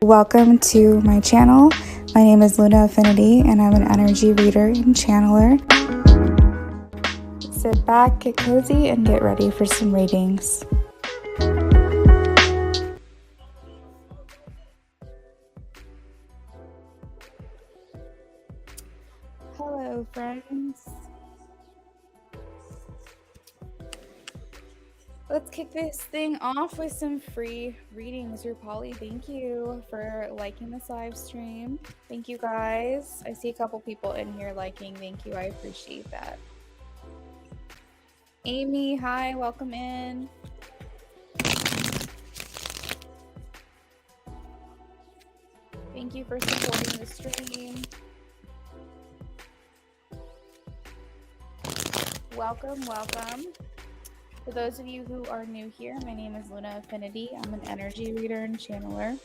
Welcome to my channel. My name is Luna Affinity and I'm an energy reader and channeler. Sit back, get cozy, and get ready for some readings. Hello, friends. Let's kick this thing off with some free readings. Polly, thank you for liking this live stream. Thank you, guys. I see a couple people in here liking. Thank you. I appreciate that. Amy, hi. Welcome in. Thank you for supporting the stream. Welcome, welcome. For those of you who are new here, my name is Luna Affinity. I'm an energy reader and channeler.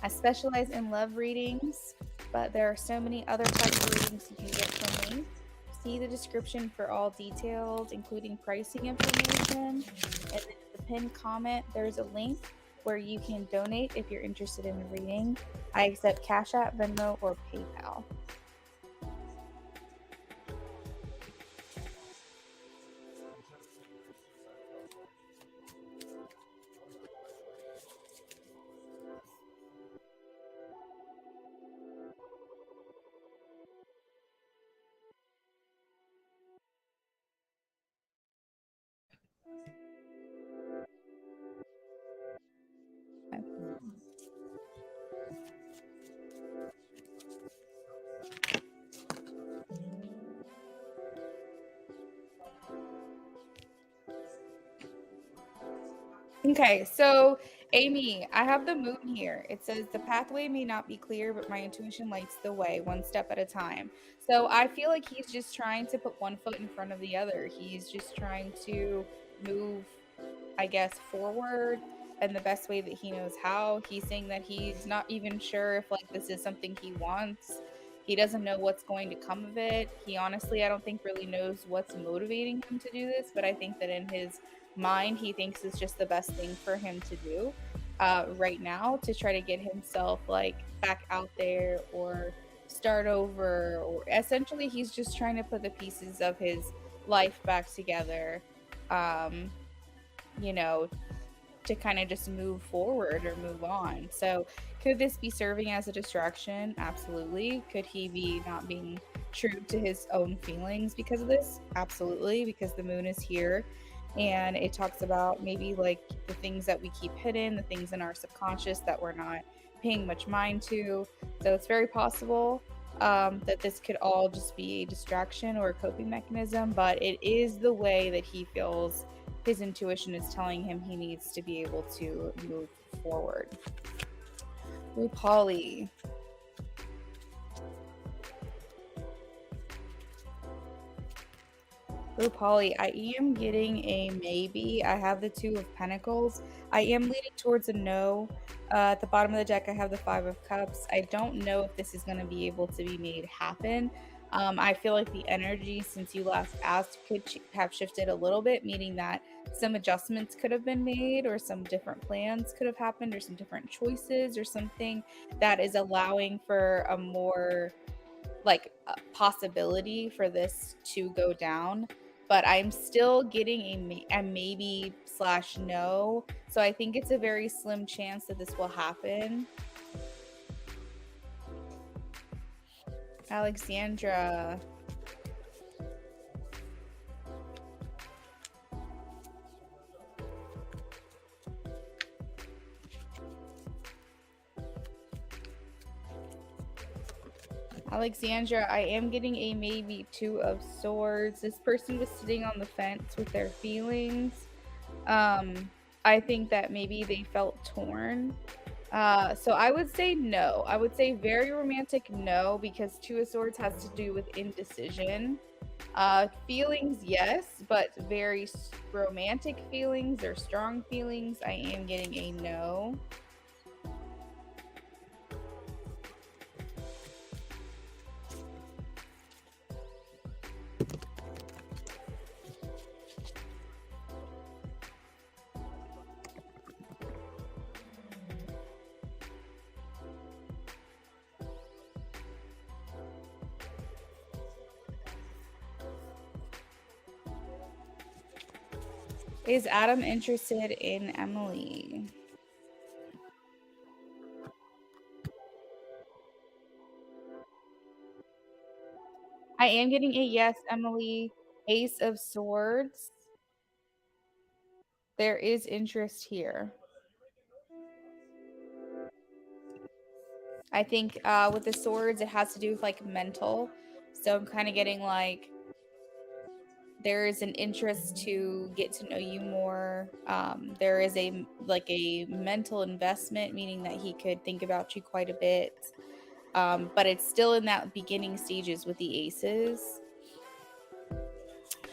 I specialize in love readings, but there are so many other types of readings you can get from me. See the description for all details, including pricing information. And then in the pinned comment, there's a link where you can donate if you're interested in the reading. I accept Cash App, Venmo, or PayPal. Okay, so Amy, I have the moon here. It says the pathway may not be clear, but my intuition lights the way, one step at a time. So I feel like he's just trying to put one foot in front of the other. He's just trying to move, I guess, forward in the best way that he knows how. He's saying that he's not even sure if like this is something he wants. He doesn't know what's going to come of it. He honestly, I don't think really knows what's motivating him to do this, but I think that in his mind, he thinks it's just the best thing for him to do right now to try to get himself like back out there or start over, or essentially he's just trying to put the pieces of his life back together, you know, to kind of just move forward or move on. So could this be serving as a distraction? Absolutely. Could he be not being true to his own feelings because of this? Absolutely, because the moon is here and it talks about maybe like the things that we keep hidden, the things in our subconscious that we're not paying much mind to. So it's very possible that this could all just be a distraction or a coping mechanism, but it is the way that he feels his intuition is telling him he needs to be able to move forward. Ooh, Polly. Ooh, Polly, I am getting a maybe. I have the Two of Pentacles. I am leaning towards a no. At the bottom of the deck, I have the Five of Cups. I don't know if this is going to be able to be made happen. I feel like the energy since you last asked could have shifted a little bit, meaning that some adjustments could have been made or some different plans could have happened or some different choices or something that is allowing for a more like a possibility for this to go down. But I'm still getting a maybe / no. So I think it's a very slim chance that this will happen. Alexandra. Alexandra, I am getting a maybe Two of Swords. This person was sitting on the fence with their feelings. I think that maybe they felt torn. So I would say no. I would say very romantic no, because Two of Swords has to do with indecision. Feelings, yes, but very romantic feelings or strong feelings, I am getting a no. Is Adam interested in Emily? I am getting a yes, Emily. Ace of Swords. There is interest here. I think with the swords, it has to do with like mental. So I'm kind of getting like there is an interest to get to know you more. There is a like a mental investment, meaning that he could think about you quite a bit. But it's still in that beginning stages with the aces.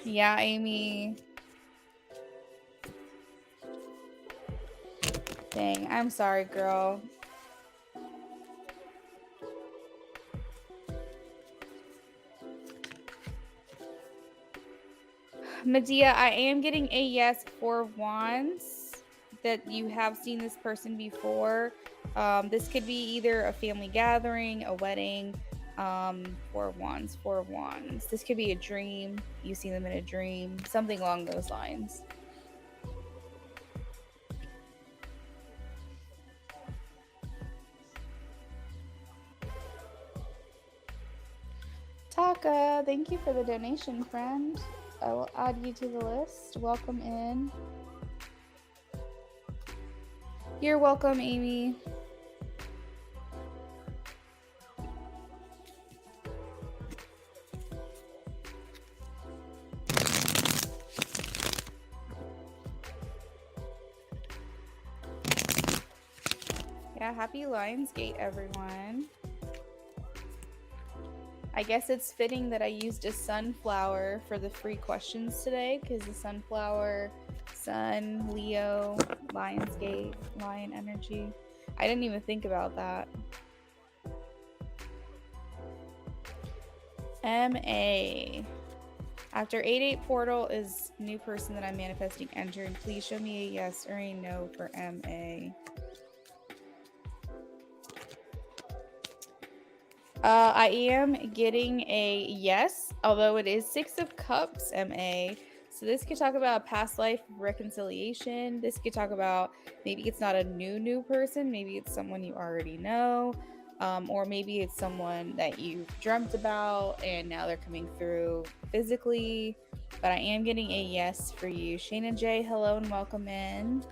Yeah, Amy. Dang, I'm sorry, girl. Medea, I am getting a yes for wands that you have seen this person before. This could be either a family gathering, a wedding. Four of wands, four of wands. This could be a dream. You see them in a dream, something along those lines. Taka, thank you for the donation, friend. I will add you to the list. Welcome in. You're welcome, Amy. Yeah, happy Lionsgate, everyone. I guess it's fitting that I used a sunflower for the free questions today because the sunflower, sun, Leo, Lionsgate, Lion energy. I didn't even think about that. MA. After 8-8 portal is new person that I'm manifesting entering. Please show me a yes or a no for MA. I am getting a yes, although it is 6 of Cups, MA. So this could talk about past life reconciliation. This could talk about maybe it's not a new person. Maybe it's someone you already know. Or maybe it's someone that you've dreamt about and now they're coming through physically. But I am getting a yes for you. Shayna J, hello and welcome in.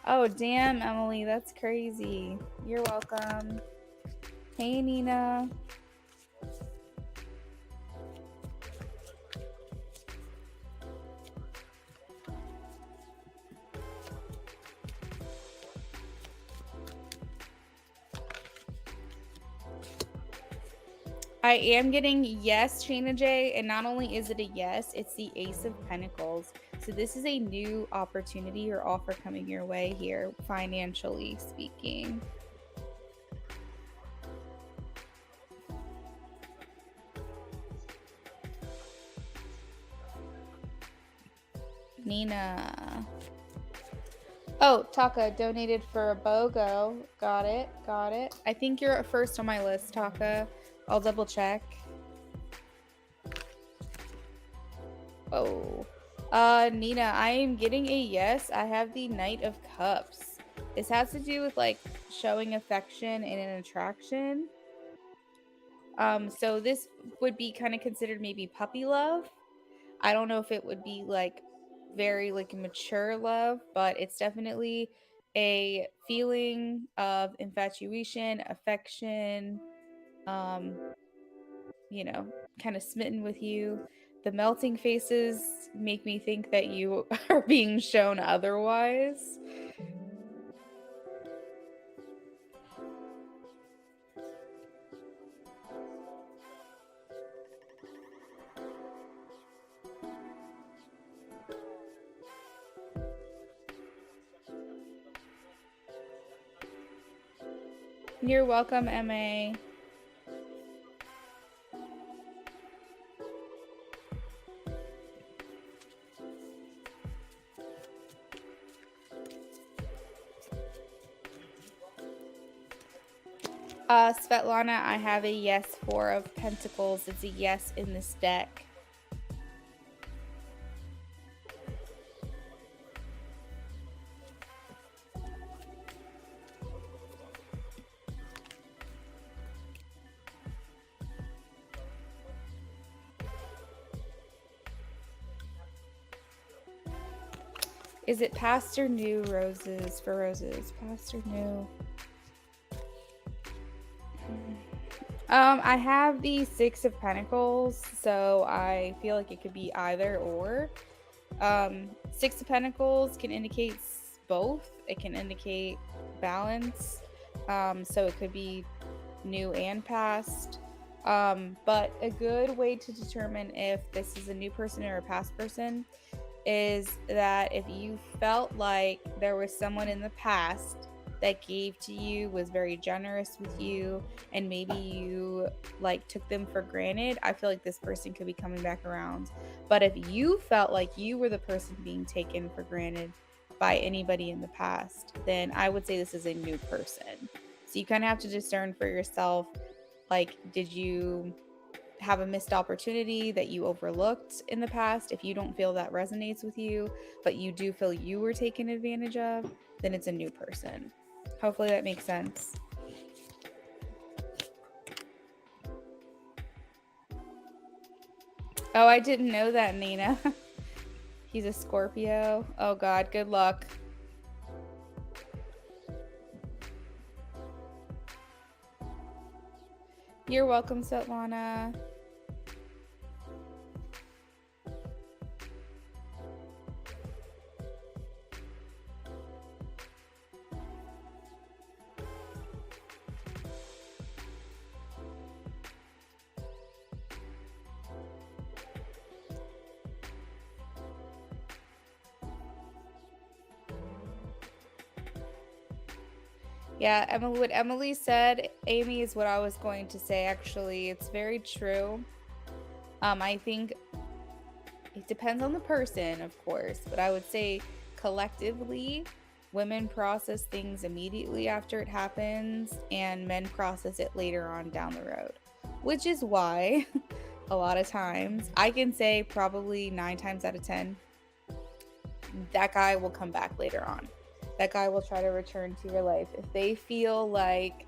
Oh, damn, Emily, that's crazy. You're welcome. Hey, Nina. I am getting yes, Shayna J, and not only is it a yes, it's the Ace of Pentacles. So this is a new opportunity or offer coming your way here, financially speaking. Nina. Oh, Taka donated for a BOGO. Got it. Got it. I think you're first on my list, Taka. I'll double check. Oh. Nina, I am getting a yes. I have the Knight of Cups. This has to do with like showing affection and an attraction. So this would be kind of considered maybe puppy love. I don't know if it would be like very like mature love, but it's definitely a feeling of infatuation, affection, um, you know, kind of smitten with you. The melting faces make me think that you are being shown otherwise. You're welcome, MA. Svetlana, I have a yes, 4 of Pentacles. It's a yes in this deck. Is it past or new roses for roses? Past or new? I have the Six of Pentacles, so I feel like it could be either or. Six of Pentacles can indicate both. It can indicate balance. So it could be new and past. But a good way to determine if this is a new person or a past person is that if you felt like there was someone in the past that gave to you, was very generous with you, and maybe you like took them for granted, I feel like this person could be coming back around. But if you felt like you were the person being taken for granted by anybody in the past, then I would say this is a new person. So you kind of have to discern for yourself, like, did you have a missed opportunity that you overlooked in the past? If you don't feel that resonates with you, but you do feel you were taken advantage of, then it's a new person. Hopefully that makes sense. Oh, I didn't know that, Nina. He's a Scorpio. Oh God, good luck. You're welcome, Svetlana. Yeah, Emily, what Emily said, Amy, is what I was going to say, actually. It's very true. I think it depends on the person, of course, but I would say collectively, women process things immediately after it happens, and men process it later on down the road, which is why a lot of times I can say probably 9 times out of 10, that guy will come back later on. That guy will try to return to your life. If they feel like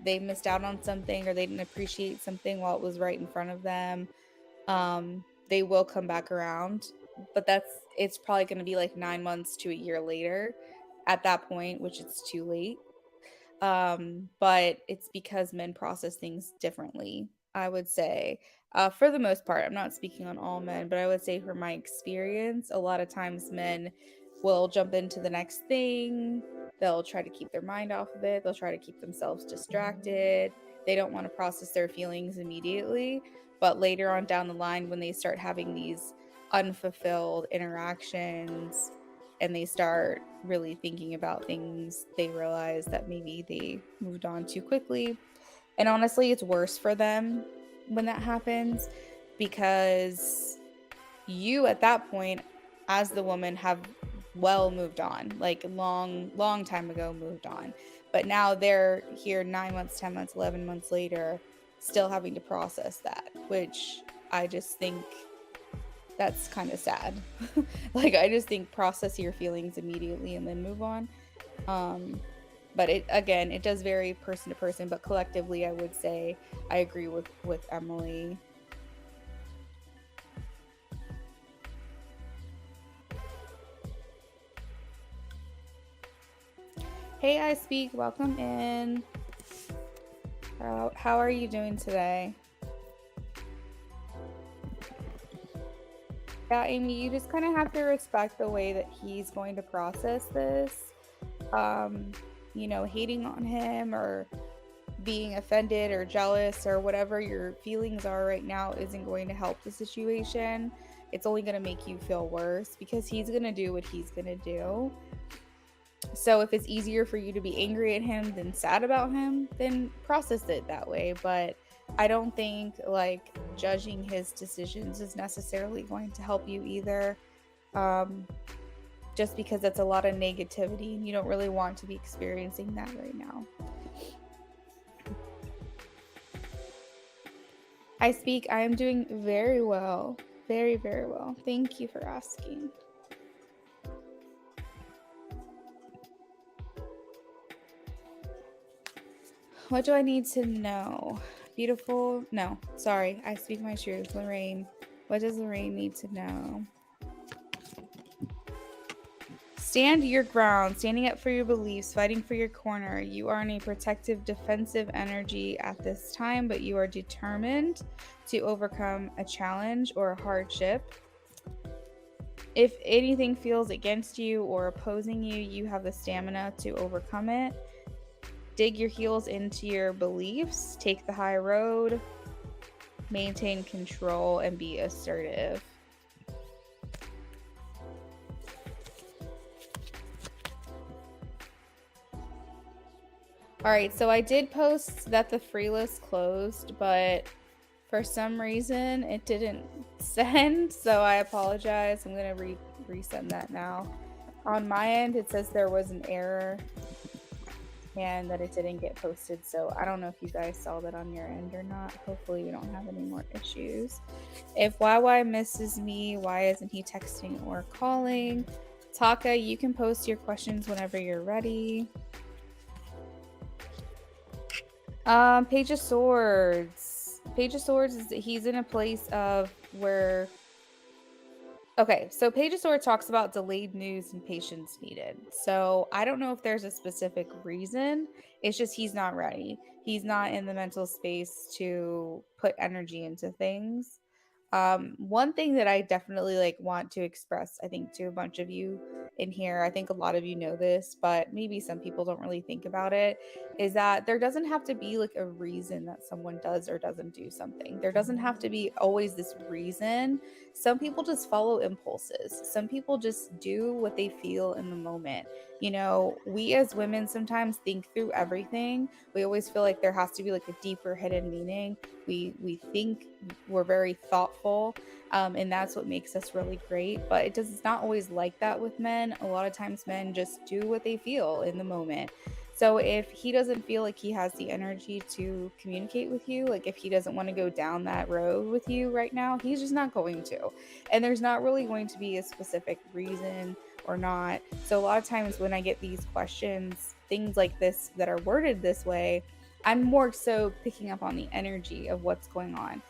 they missed out on something or they didn't appreciate something while it was right in front of them, they will come back around. But it's probably going to be like 9 months to a year later at that point, which it's too late. But it's because men process things differently, I would say. For the most part, I'm not speaking on all men, but I would say from my experience, a lot of times men will jump into the next thing. They'll try to keep their mind off of it. They'll try to keep themselves distracted. They don't want to process their feelings immediately. But later on down the line, when they start having these unfulfilled interactions and they start really thinking about things, they realize that maybe they moved on too quickly. And honestly, it's worse for them when that happens, because you at that point, as the woman, have well moved on, like long time ago moved on. But now they're here 9 months, 10 months, 11 months later, still having to process that, which I just think that's kind of sad. Like, I just think process your feelings immediately and then move on. But it does vary person to person, but collectively I would say I agree with Emily. Hey, I speak, welcome in. How are you doing today? Yeah, Amy, you just kind of have to respect the way that he's going to process this. Hating on him or being offended or jealous or whatever your feelings are right now isn't going to help the situation. It's only going to make you feel worse, because he's going to do what he's going to do. So if it's easier for you to be angry at him than sad about him, then process it that way. But I don't think like judging his decisions is necessarily going to help you either. Just because that's a lot of negativity and you don't really want to be experiencing that right now. I speak, I am doing very well. Very, very well. Thank you for asking. What do I need to know? Beautiful. No, sorry. I speak my truth. Lorraine. What does Lorraine need to know? Stand your ground, standing up for your beliefs, fighting for your corner. You are in a protective, defensive energy at this time, but you are determined to overcome a challenge or a hardship. If anything feels against you or opposing you, you have the stamina to overcome it. Dig your heels into your beliefs, take the high road, maintain control, and be assertive. All right, so I did post that the free list closed, but for some reason it didn't send, so I apologize. I'm gonna resend that now. On my end, it says there was an error and that it didn't get posted, so I don't know if you guys saw that on your end or not. Hopefully we don't have any more issues. If YY misses me, why isn't he texting or calling? Taka, you can post your questions whenever you're ready. Page of Swords. Page of Swords is he's in a place of where. Okay, so Page of Swords talks about delayed news and patience needed. So I don't know if there's a specific reason. It's just he's not ready. He's not in the mental space to put energy into things. One thing that I definitely like want to express, I think, to a bunch of you in here, I think a lot of you know this, but maybe some people don't really think about it, is that there doesn't have to be like a reason that someone does or doesn't do something. There doesn't have to be always this reason. Some people just follow impulses. Some people just do what they feel in the moment. You know, we as women sometimes think through everything. We always feel like there has to be like a deeper hidden meaning. We think we're very thoughtful, and that's what makes us really great. But it's not always like that with men. A lot of times men just do what they feel in the moment. So if he doesn't feel like he has the energy to communicate with you, like if he doesn't want to go down that road with you right now, he's just not going to. And there's not really going to be a specific reason or not. So a lot of times when I get these questions, things like this that are worded this way, I'm more so picking up on the energy of what's going on.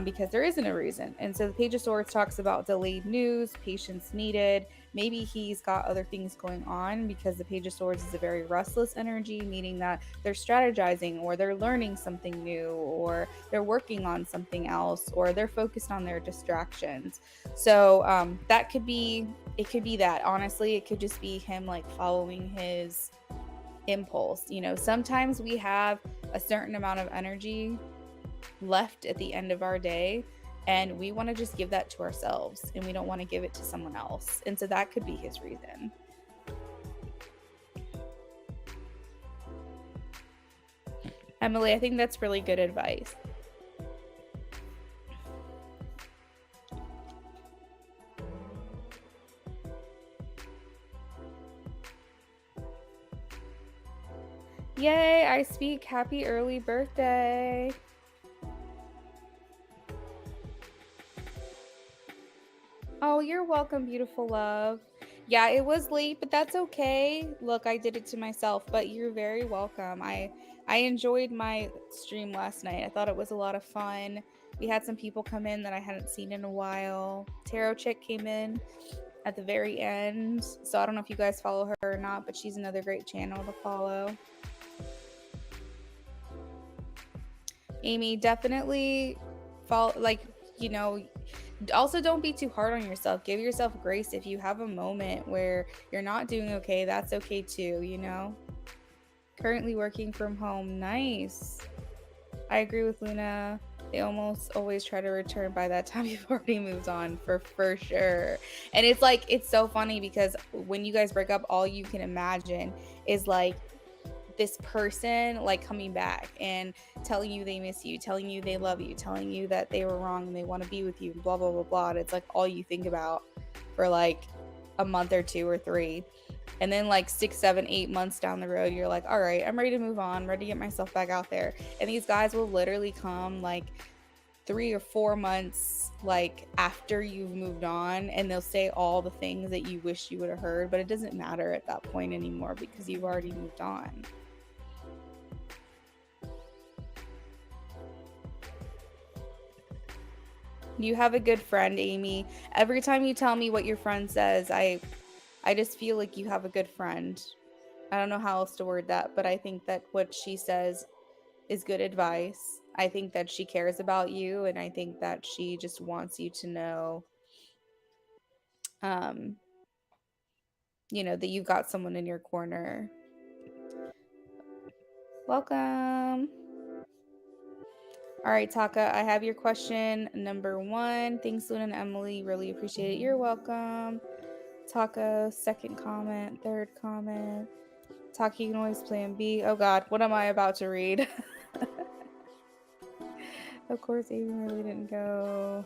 Because there isn't a reason. And so the Page of Swords talks about delayed news, patience needed. Maybe he's got other things going on because the Page of Swords is a very restless energy, meaning that they're strategizing or they're learning something new or they're working on something else or they're focused on their distractions. So that could be, it could be that. Honestly, it could just be him like following his impulse. You know, sometimes we have a certain amount of energy left at the end of our day and we want to just give that to ourselves and we don't want to give it to someone else, and so that could be his reason. Emily, I think that's really good advice. Yay, I speak. Happy early birthday. Oh, you're welcome, beautiful love. Yeah, it was late, but that's okay. Look, I did it to myself, but you're very welcome. I enjoyed my stream last night. I thought it was a lot of fun. We had some people come in that I hadn't seen in a while. Tarot Chick came in at the very end. So I don't know if you guys follow her or not, but she's another great channel to follow. Amy, definitely follow, like, you know, also don't be too hard on yourself. Give yourself grace. If you have a moment where you're not doing okay, that's okay too, you know. Currently working from home. Nice. I agree with Luna. They almost always try to return by that time you've already moved on, for sure. And it's like, it's so funny because when you guys break up, all you can imagine is like this person like coming back and telling you they miss you, telling you they love you, telling you that they were wrong and they want to be with you, blah blah blah blah. And it's like all you think about for like a month or two or three. And then like 6, 7, 8 months down the road, you're like, all right, I'm ready to move on, ready to get myself back out there. And these guys will literally come like 3 or 4 months like after you've moved on, and they'll say all the things that you wish you would have heard, but it doesn't matter at that point anymore because you've already moved on. You have a good friend, Amy. Every time you tell me what your friend says, I I just feel like you have a good friend. I don't know how else to word that, but I think that what she says is good advice. I think that she cares about you, and I think that she just wants you to know, um, that you've got someone in your corner. Welcome. All right, Taka, I have your question number 1. Thanks, Luna and Emily. Really appreciate it. You're welcome. Taka, second comment, third comment. Taka, you can always plan B. Oh God, what am I about to read? Of course, Amy really didn't go.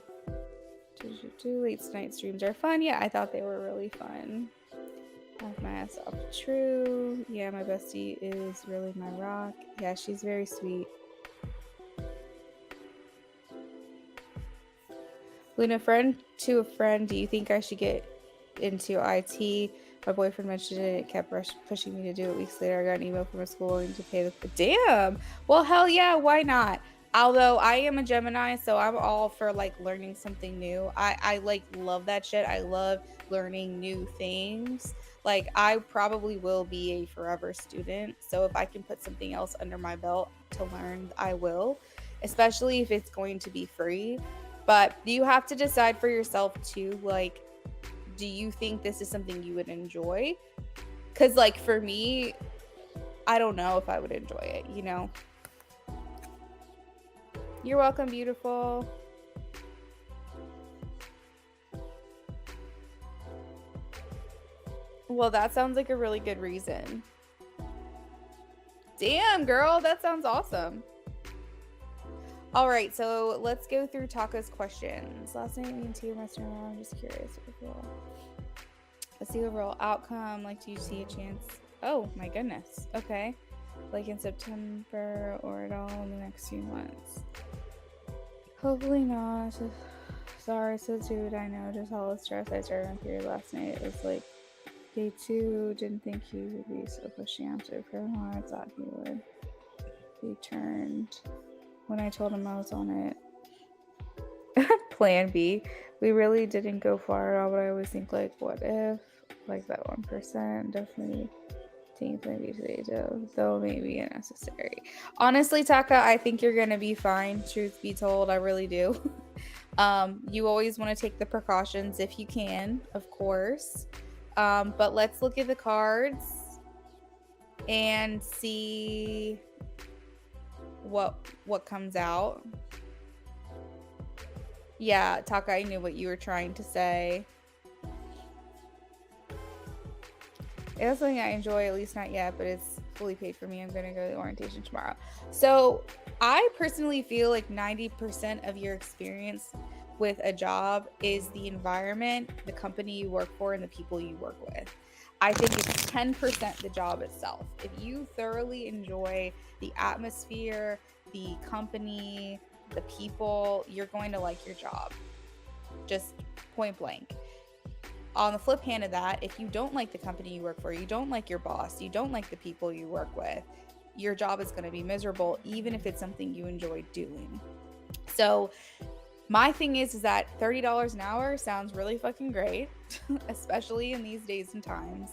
Late night streams are fun. Yeah, I thought they were really fun. Laugh my ass off. True. Yeah, my bestie is really my rock. Yeah, she's very sweet. Luna, friend to a friend, do you think I should get into IT? My boyfriend mentioned it. It kept pushing me to do it. Weeks later, I got an email from a school wanting to pay the... Damn! Well, hell yeah, why not? Although I am a Gemini, so I'm all for like learning something new. I like love that shit. I love learning new things. Like I probably will be a forever student. So if I can put something else under my belt to learn, I will, especially if it's going to be free. But you have to decide for yourself too, like, do you think this is something you would enjoy? Because like for me, I don't know if I would enjoy it, you know? You're welcome, beautiful. Well, that sounds like a really good reason. Damn, girl, that sounds awesome. All right, so let's go through Taka's questions. Last night, me and Tia messed around. I'm just curious. What's the overall outcome? Like, do you see a chance? Oh, my goodness. Okay. Like in September or at all in the next few months? Hopefully not. Sorry, so dude, I know. Just all the stress I started on period last night. It was like day 2. Didn't think he would be so pushy after for how I thought he would. He turned when I told him I was on it. Plan B. We really didn't go far at all, but I always think like, what if? Like that 1%. Definitely think maybe today though maybe unnecessary. Honestly, Taka, I think you're gonna be fine. Truth be told, I really do. You always want to take the precautions if you can, of course. But let's look at the cards and see what comes out. Yeah, Taka, I knew what you were trying to say. It's something I enjoy, at least not yet, but it's fully paid for me. I'm going to go to the orientation tomorrow. So I personally feel like 90% of your experience with a job is the environment, the company you work for, and the people you work with. I think it's 10% the job itself. If you thoroughly enjoy the atmosphere, the company, the people, you're going to like your job. Just point blank. On the flip hand of that, if you don't like the company you work for, you don't like your boss, you don't like the people you work with, your job is going to be miserable, even if it's something you enjoy doing. So my thing is that $30 an hour sounds really fucking great, especially in these days and times.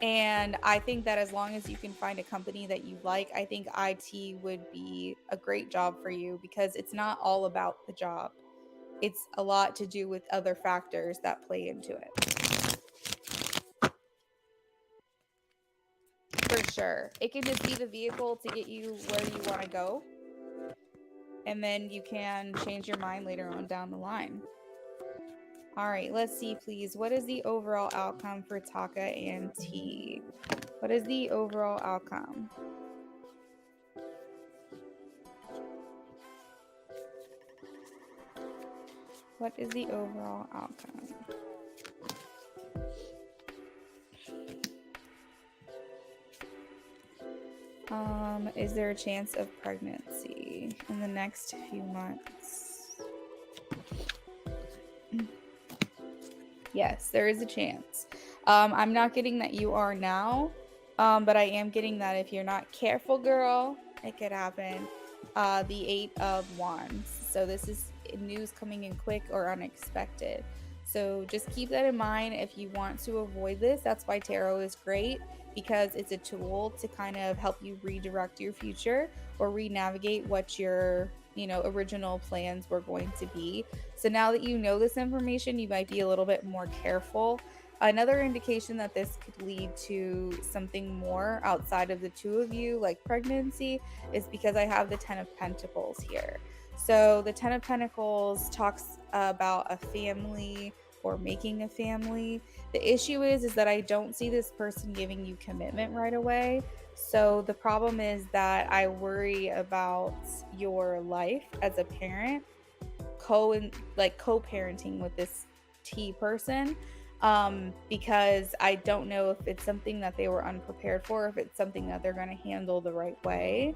And I think that as long as you can find a company that you like, I think IT would be a great job for you, because it's not all about the job. It's a lot to do with other factors that play into it. For sure. It can just be the vehicle to get you where you want to go. And then you can change your mind later on down the line. All right, let's see, please. What is the overall outcome for Taka and T? What is the overall outcome? What is the overall outcome? Is there a chance of pregnancy in the next few months? Yes, there is a chance. I'm not getting that you are now, but I am getting that if you're not careful, girl, it could happen. The 8 of Wands. So this is news coming in quick or unexpected. So just keep that in mind if you want to avoid this. That's why tarot is great, because it's a tool to kind of help you redirect your future or re-navigate what your, original plans were going to be. So now that you know this information, you might be a little bit more careful. Another indication that this could lead to something more outside of the two of you, like pregnancy, is because I have the 10 of Pentacles here. So the 10 of Pentacles talks about a family or making a family. The issue is that I don't see this person giving you commitment right away. So the problem is that I worry about your life as a parent, co-parenting with this T person, because I don't know if it's something that they were unprepared for, if it's something that they're going to handle the right way.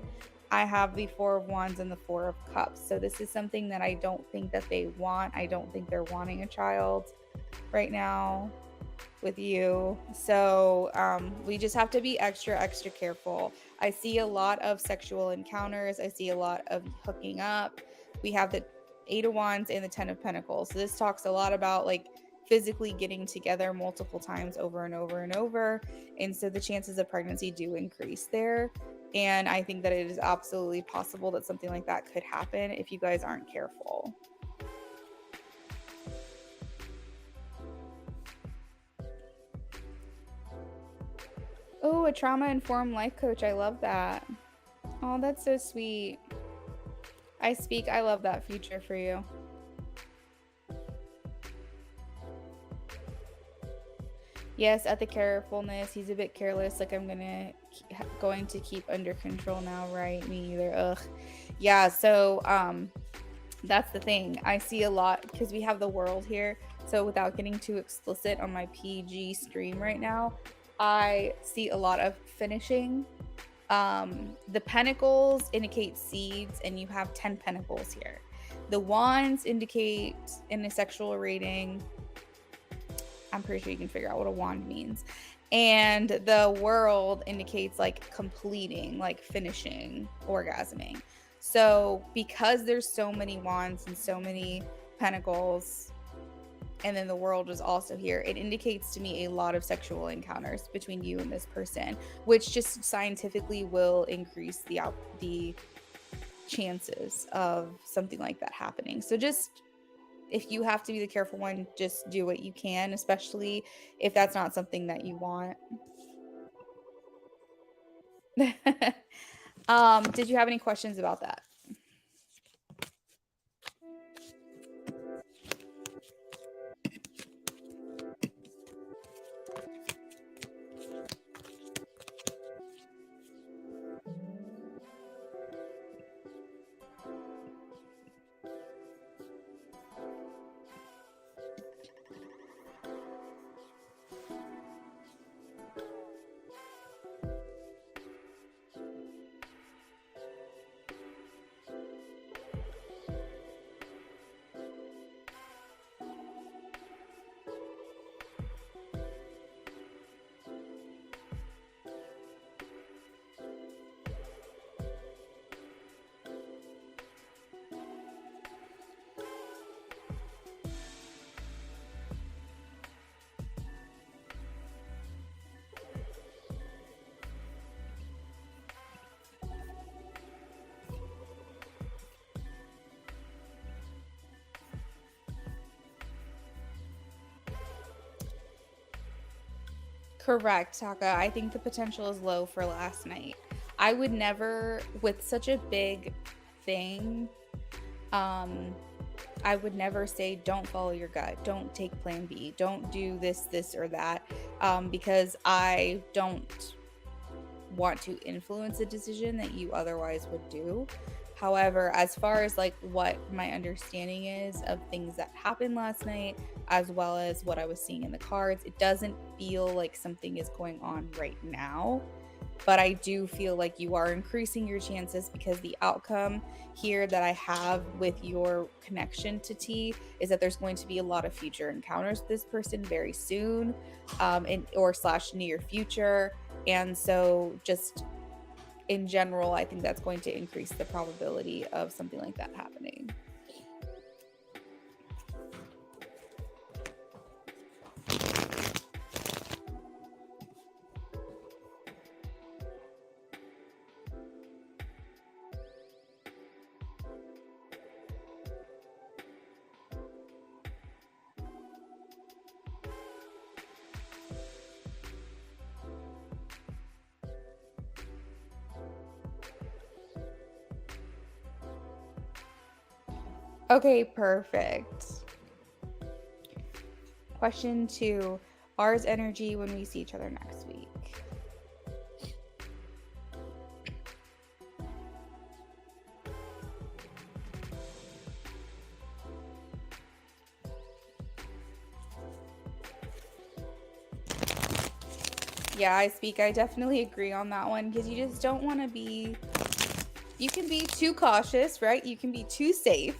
I have the Four of Wands and the Four of Cups. So this is something that I don't think that they want. I don't think they're wanting a child right now with you. So we just have to be extra careful. I see a lot of sexual encounters. I see a lot of hooking up. We have the Eight of Wands and the 10 of Pentacles. So this talks a lot about like physically getting together multiple times over and over and over. And so the chances of pregnancy do increase there. And I think that it is absolutely possible that something like that could happen if you guys aren't careful. Oh, a trauma-informed life coach. I love that. Oh, that's so sweet. I love that future for you. Yes, at the carefulness, he's a bit careless. Like, I'm going to keep under control now, right? Me either. Ugh. Yeah, so that's the thing. I see a lot because we have the world here. So without getting too explicit on my PG stream right now, I see a lot of finishing. The pentacles indicate seeds, and you have 10 pentacles here. The wands indicate, in a sexual rating, I'm pretty sure you can figure out what a wand means. And the world indicates like completing, like finishing, orgasming. So because there's so many wands and so many pentacles, and then the world is also here, it indicates to me a lot of sexual encounters between you and this person, which just scientifically will increase the chances of something like that happening. So just, if you have to be the careful one, just do what you can, especially if that's not something that you want. Did you have any questions about that? Correct, Taka. I think the potential is low for last night. I would never, with such a big thing, I would never say don't follow your gut, don't take plan B, don't do this or that, because I don't want to influence a decision that you otherwise would do. However, as far as like what my understanding is of things that happened last night, as well as what I was seeing in the cards, it doesn't feel like something is going on right now. But I do feel like you are increasing your chances, because the outcome here that I have with your connection to T is that there's going to be a lot of future encounters with this person very soon, or / near future. And so just in general, I think that's going to increase the probability of something like that happening. Okay, perfect. Question 2. R's energy when we see each other next week. Yeah, I definitely agree on that one because you just don't want to be, you can be too cautious, right? You can be too safe.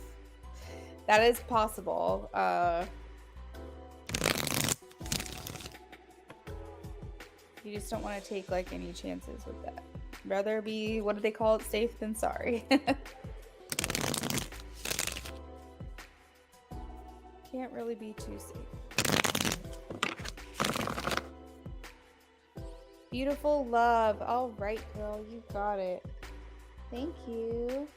That is possible. You just don't want to take like any chances with that. Rather be, what do they call it, safe than sorry. Can't really be too safe. Beautiful love. All right, girl, you got it. Thank you.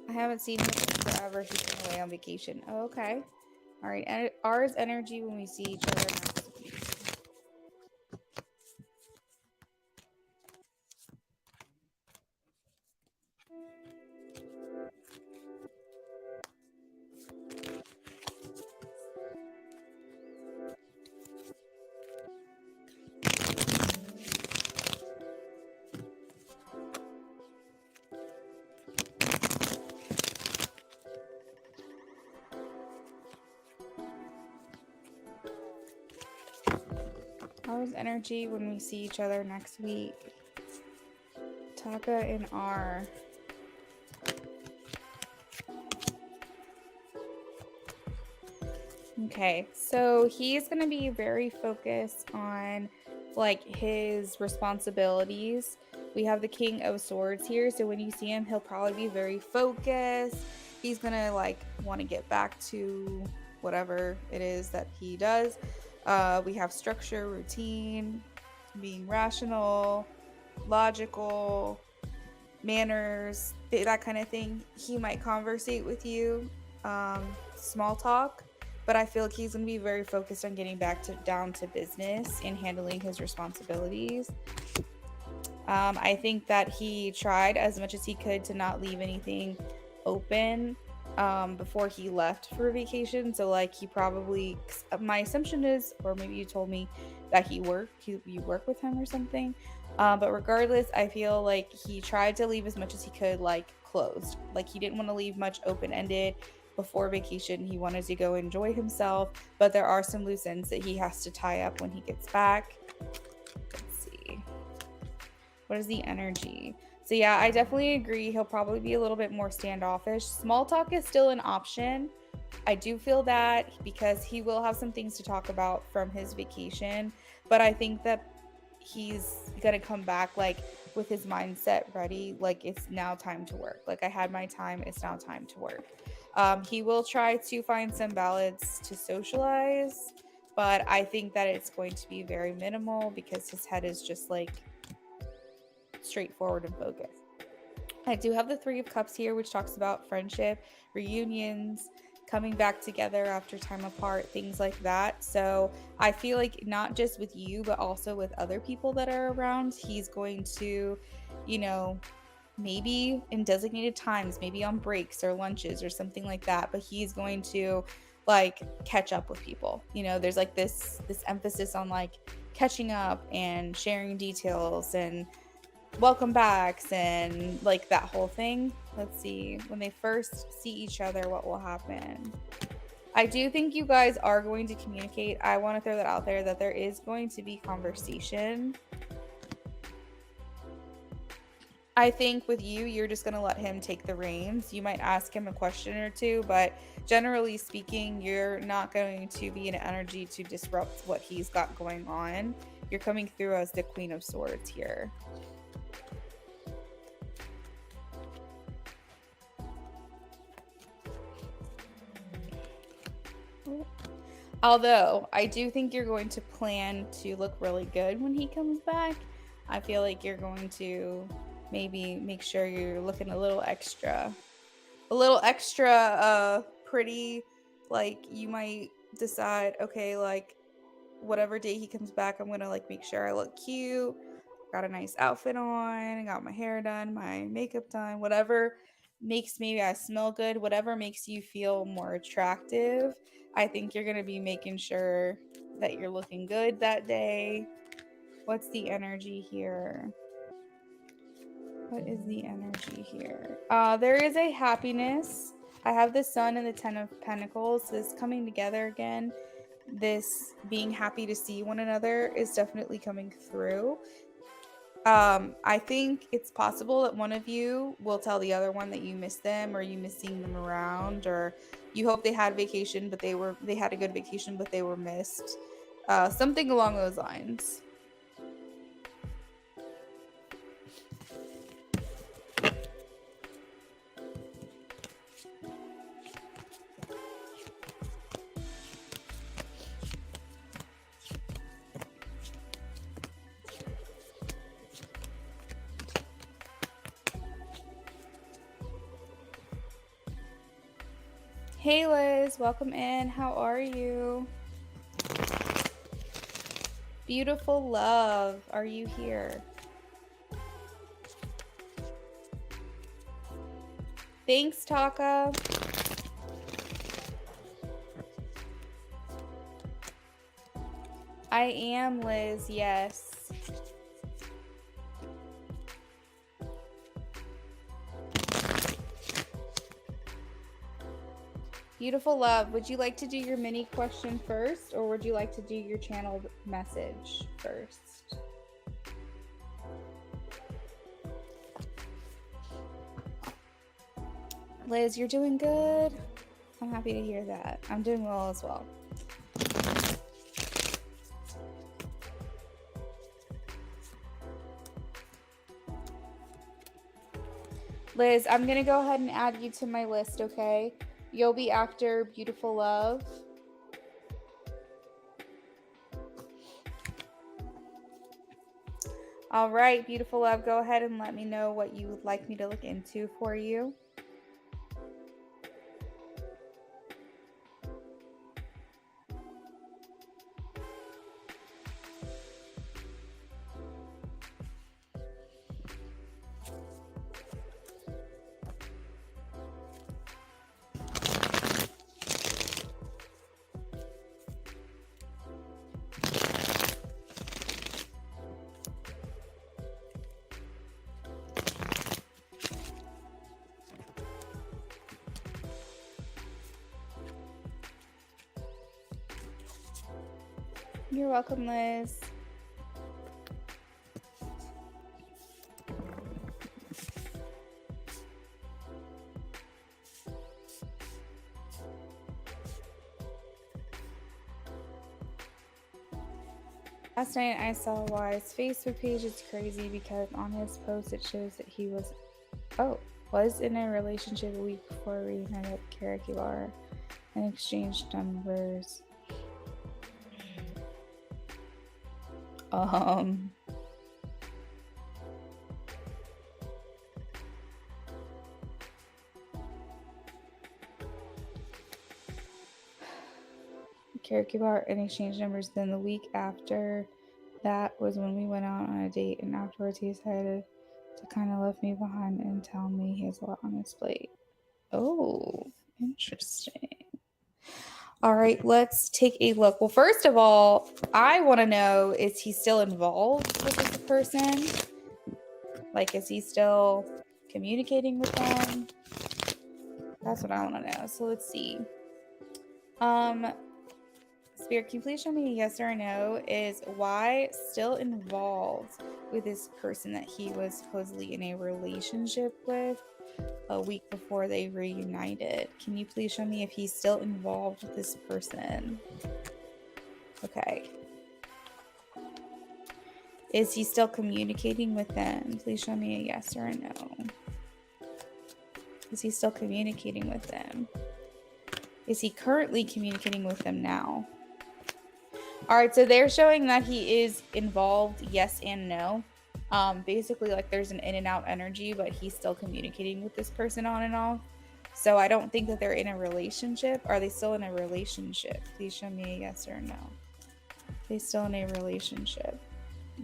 I haven't seen him in forever. He's been away on vacation. Oh, okay. All right. And R's energy when we see each other next week. R's energy when we see each other next week. Taka and R. Okay, so he's going to be very focused on like his responsibilities. We have the King of Swords here, so when you see him, he'll probably be very focused. He's going to like want to get back to whatever it is that he does. We have structure, routine, being rational, logical, manners, that kind of thing. He might conversate with you, small talk, but I feel like he's going to be very focused on getting back to down to business and handling his responsibilities. I think that he tried as much as he could to not leave anything open before he left for vacation. So, like, he probably, my assumption is, or maybe you told me that you work with him or something. But regardless, I feel like he tried to leave as much as he could, like, closed. Like, he didn't want to leave much open ended before vacation. He wanted to go enjoy himself, but there are some loose ends that he has to tie up when he gets back. Let's see. What is the energy? So yeah, I definitely agree. He'll probably be a little bit more standoffish. Small talk is still an option. I do feel that because he will have some things to talk about from his vacation, but I think that he's gonna come back like with his mindset ready. Like it's now time to work. Like I had my time. It's now time to work. He will try to find some balance to socialize, but I think that it's going to be very minimal because his head is just like straightforward and focused. I do have the Three of Cups here, which talks about friendship, reunions, coming back together after time apart, things like that. So I feel like not just with you, but also with other people that are around, he's going to, you know, maybe in designated times, maybe on breaks or lunches or something like that, but he's going to like catch up with people. You know, there's like this emphasis on like catching up and sharing details and welcome backs and like that whole thing. Let's see. When they first see each other, what will happen? I do think you guys are going to communicate. I want to throw that out there that there is going to be conversation. I think with you, you're just going to let him take the reins. You might ask him a question or two, but generally speaking, you're not going to be in energy to disrupt what he's got going on. You're coming through as the Queen of Swords here. Although I do think you're going to plan to look really good when he comes back. I feel like you're going to maybe make sure you're looking a little extra pretty. Like you might decide, okay, like whatever day he comes back, I'm gonna like make sure I look cute. got a nice outfit on, I got my hair done, my makeup done, whatever makes maybe I smell good, whatever makes you feel more attractive. I think you're going to be making sure that you're looking good that day. What's the energy here? What is the energy here? There is a happiness. I have the Sun and the Ten of Pentacles. This coming together again, this being happy to see one another is definitely coming through. I think it's possible that one of you will tell the other one that you miss them, or you miss seeing them around, or you hope they had vacation, but they had a good vacation, but they were missed. Something along those lines. Hey Liz, welcome in. How are you? Beautiful love, are you here? Thanks, Taka. I am Liz, yes. Beautiful love, would you like to do your mini question first, or would you like to do your channeled message first? Liz, you're doing good. I'm happy to hear that. I'm doing well as well. Liz, I'm going to go ahead and add you to my list, okay? You'll be after Beautiful Love. All right, Beautiful Love, go ahead and let me know what you would like me to look into for you. You're welcome, Liz. Last night I saw Why's Facebook page. It's crazy because on his post it shows that he was in a relationship a week before reunited with Carte and exchanged numbers. Carte and exchanged numbers. Then the week after that was when we went out on a date, and afterwards he decided to kind of left me behind and tell me he has a lot on his plate. Oh, interesting. All right, let's take a look. Well, first of all, I want to know, is he still involved with this person? Like, is he still communicating with them? That's what I want to know. So let's see. Spirit, can you please show me a yes or a no? Is Why still involved with this person that he was supposedly in a relationship with a week before they reunited? Can you please show me if he's still involved with this person? Okay. Is he still communicating with them? Please show me a yes or a no. Is he still communicating with them? Is he currently communicating with them now? All right, so they're showing that he is involved, yes and no. Basically, like, there's an in and out energy, but he's still communicating with this person on and off. So I don't think that they're in a relationship. Are they still in a relationship? Please show me a yes or no. They still in a relationship.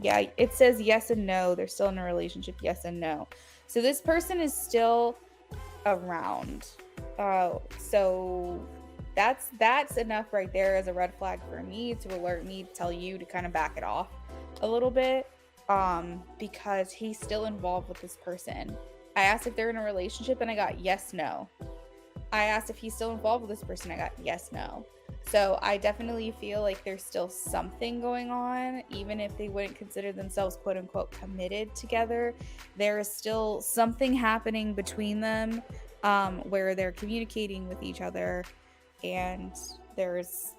Yeah, it says yes and no. They're still in a relationship, yes and no. So this person is still around. So that's enough right there as a red flag for me to alert me, to tell you to kind of back it off a little bit. Because he's still involved with this person. I asked if they're in a relationship and I got yes, no. I asked if he's still involved with this person. I got yes, no. So I definitely feel like there's still something going on, even if they wouldn't consider themselves quote unquote committed together. There is still something happening between them, where they're communicating with each other and there's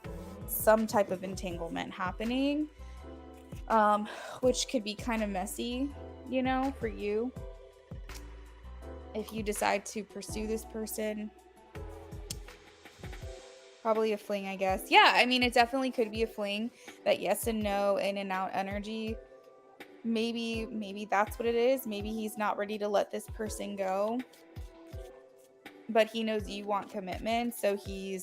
some type of entanglement happening, which could be kind of messy, for you if you decide to pursue this person. Probably a fling, I guess. Yeah, I mean, it definitely could be a fling. That yes and no, in and out energy. Maybe that's what it is. Maybe he's not ready to let this person go, but he knows you want commitment, so he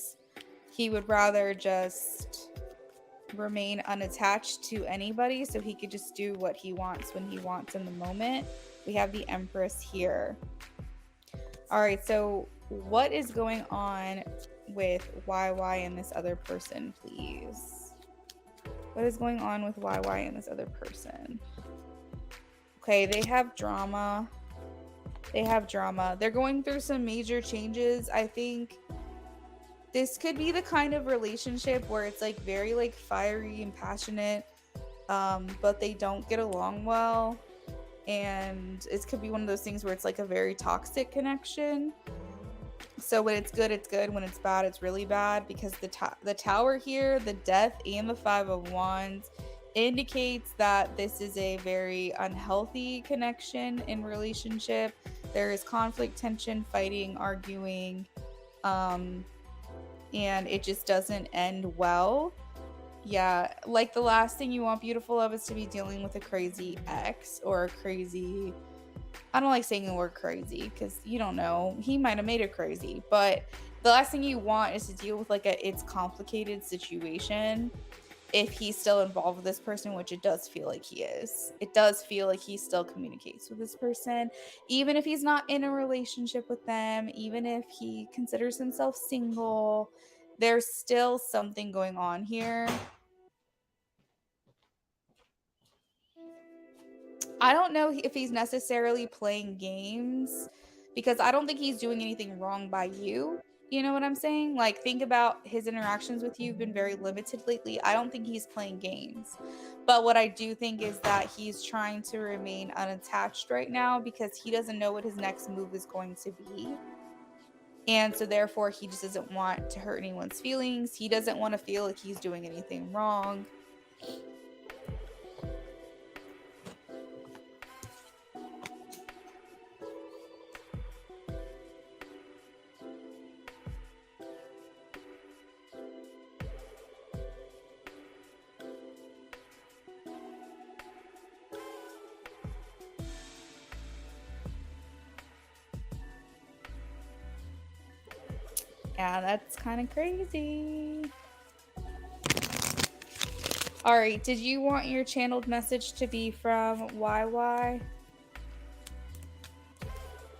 would rather just remain unattached to anybody so he could just do what he wants when he wants in the moment. We have the Empress here. All right, so what is going on with YY and this other person, please? What is going on with YY and this other person? Okay, they have drama. They're going through some major changes. I think this could be the kind of relationship where it's like very like fiery and passionate, but they don't get along well. And it could be one of those things where it's like a very toxic connection. So when it's good, it's good. When it's bad, it's really bad, because the tower here, the death, and the 5 of Wands indicates that this is a very unhealthy connection in relationship. There is conflict, tension, fighting, arguing, and it just doesn't end well. Yeah, like the last thing you want, beautiful love, is to be dealing with a crazy ex or a crazy, I don't like saying the word crazy because you don't know, he might have made it crazy, but the last thing you want is to deal with like it's complicated situation if he's still involved with this person, which it does feel like he is. It does feel like he still communicates with this person, even if he's not in a relationship with them, even if he considers himself single. There's still something going on here. I don't know if he's necessarily playing games, because I don't think he's doing anything wrong by you. You know what I'm saying? Like, think about his interactions with you have been very limited lately. I don't think he's playing games. But what I do think is that he's trying to remain unattached right now because he doesn't know what his next move is going to be. And so therefore he just doesn't want to hurt anyone's feelings. He doesn't want to feel like he's doing anything wrong. Yeah, that's kind of crazy. All right, did you want your channeled message to be from YY?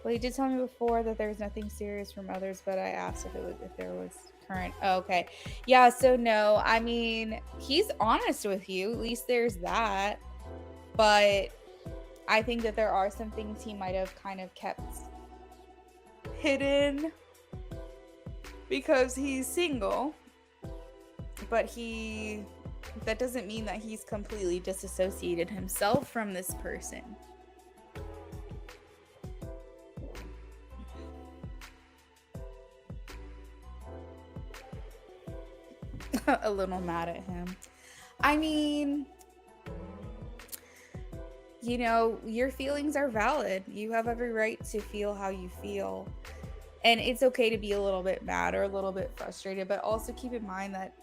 Well, you did tell me before that there was nothing serious from others, but I asked if there was current. Oh, okay. Yeah, so no, I mean, he's honest with you. At least there's that. But I think that there are some things he might have kind of kept hidden because he's single. But that doesn't mean that he's completely disassociated himself from this person. A little mad at him. I mean, your feelings are valid. You have every right to feel how you feel. And it's okay to be a little bit mad or a little bit frustrated, but also keep in mind that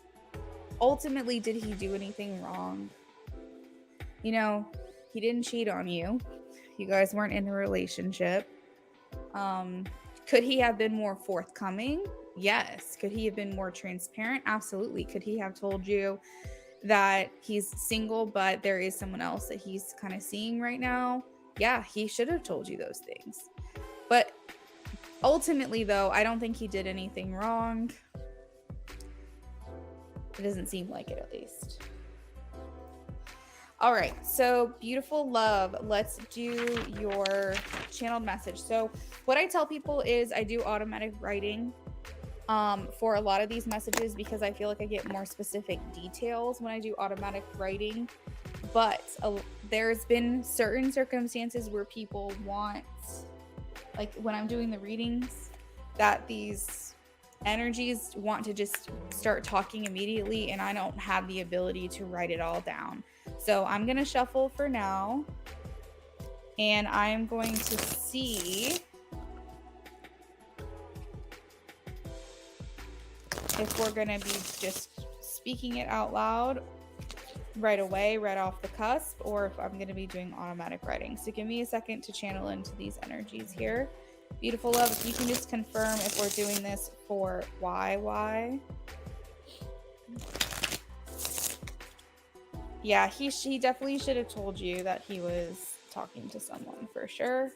ultimately, did he do anything wrong? He didn't cheat on you. You guys weren't in a relationship. Could he have been more forthcoming? Yes. Could he have been more transparent? Absolutely. Could he have told you, that he's single, but there is someone else that he's kind of seeing right now. Yeah, he should have told you those things. But ultimately, though, I don't think he did anything wrong. It doesn't seem like it, at least. All right, so beautiful love, let's do your channeled message. So what I tell people is I do automatic writing for a lot of these messages because I feel like I get more specific details when I do automatic writing. But there's been certain circumstances where people want, like when I'm doing the readings, that these energies want to just start talking immediately, and I don't have the ability to write it all down. So I'm going to shuffle for now, and I'm going to see if we're going to be just speaking it out loud right away, right off the cusp, or if I'm going to be doing automatic writing. So give me a second to channel into these energies here. Beautiful love, if you can just confirm if we're doing this for why. Yeah, he definitely should have told you that he was talking to someone for sure.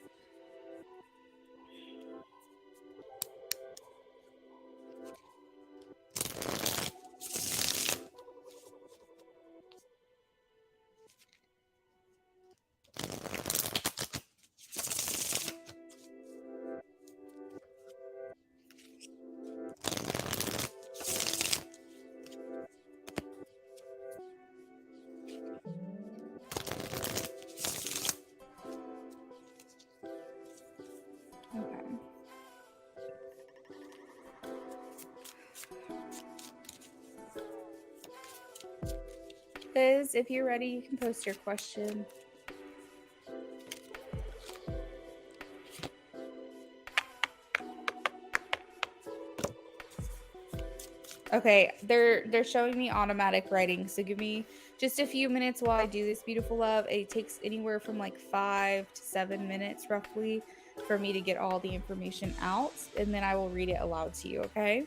Okay. Liz, if you're ready, you can post your question. Okay, they're showing me automatic writing, so give me just a few minutes while I do this, beautiful love. It takes anywhere from like 5 to 7 minutes roughly for me to get all the information out, and then I will read it aloud to you, okay?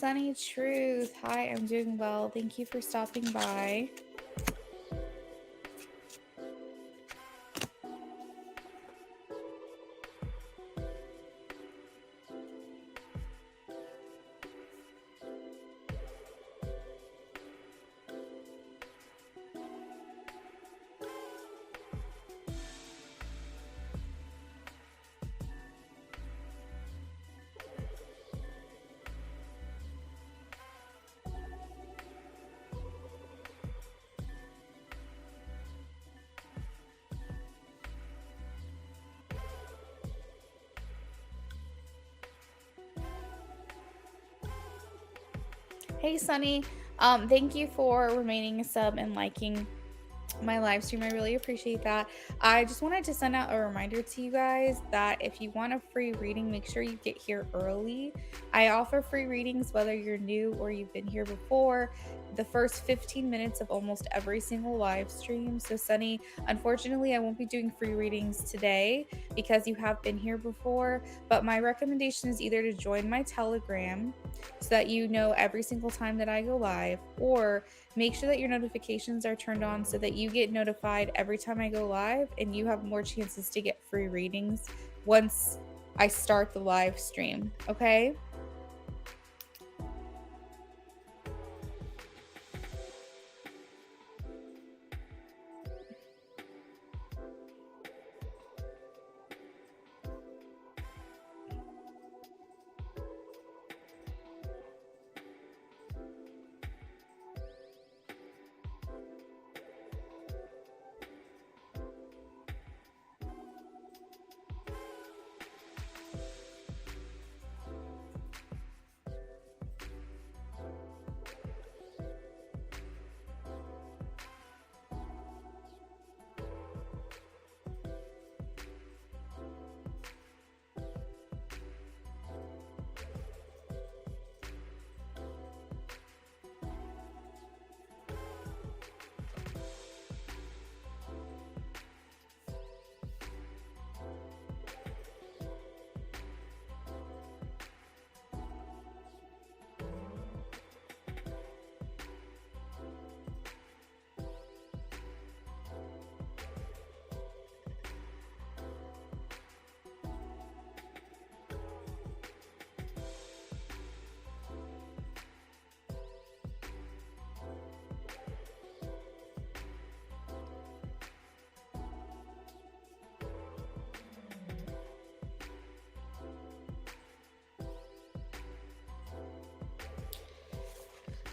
Sunny Truth. Hi, I'm doing well. Thank you for stopping by. Hey, Sunny. Thank you for remaining a sub and liking my live stream. I really appreciate that. I just wanted to send out a reminder to you guys that if you want a free reading, make sure you get here early. I offer free readings whether you're new or you've been here before. The first 15 minutes of almost every single live stream. So, Sunny, unfortunately, I won't be doing free readings today because you have been here before. But my recommendation is either to join my Telegram so that you know every single time that I go live, or make sure that your notifications are turned on so that you get notified every time I go live and you have more chances to get free readings once I start the live stream, okay?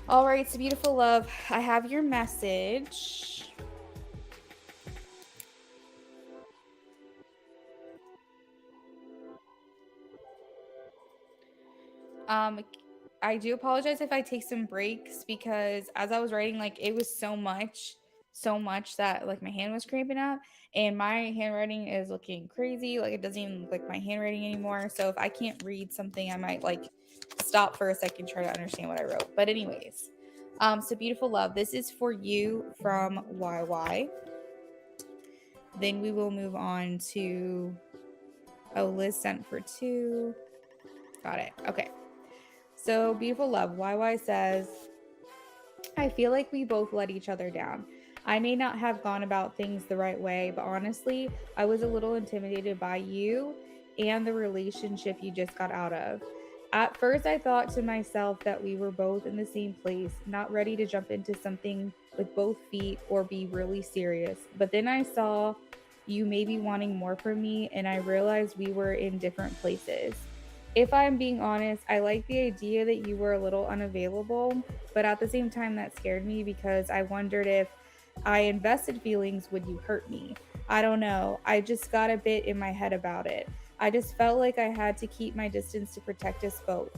All right, so beautiful love, I have your message. I do apologize if I take some breaks because as I was writing, like it was so much that like my hand was cramping up and my handwriting is looking crazy. Like it doesn't even look like my handwriting anymore. So if I can't read something, I might like stop for a second, try to understand what I wrote. But anyways, so beautiful love, this is for you from YY. Then we will move on to, oh, Liz sent for 2. Got it. Okay. So, beautiful love, YY says, I feel like we both let each other down. I may not have gone about things the right way, but honestly, I was a little intimidated by you and the relationship you just got out of. At first, I thought to myself that we were both in the same place, not ready to jump into something with both feet or be really serious. But then I saw you maybe wanting more from me, and I realized we were in different places. If I'm being honest, I like the idea that you were a little unavailable, but at the same time, that scared me because I wondered if I invested feelings, would you hurt me? I don't know. I just got a bit in my head about it. I just felt like I had to keep my distance to protect us both.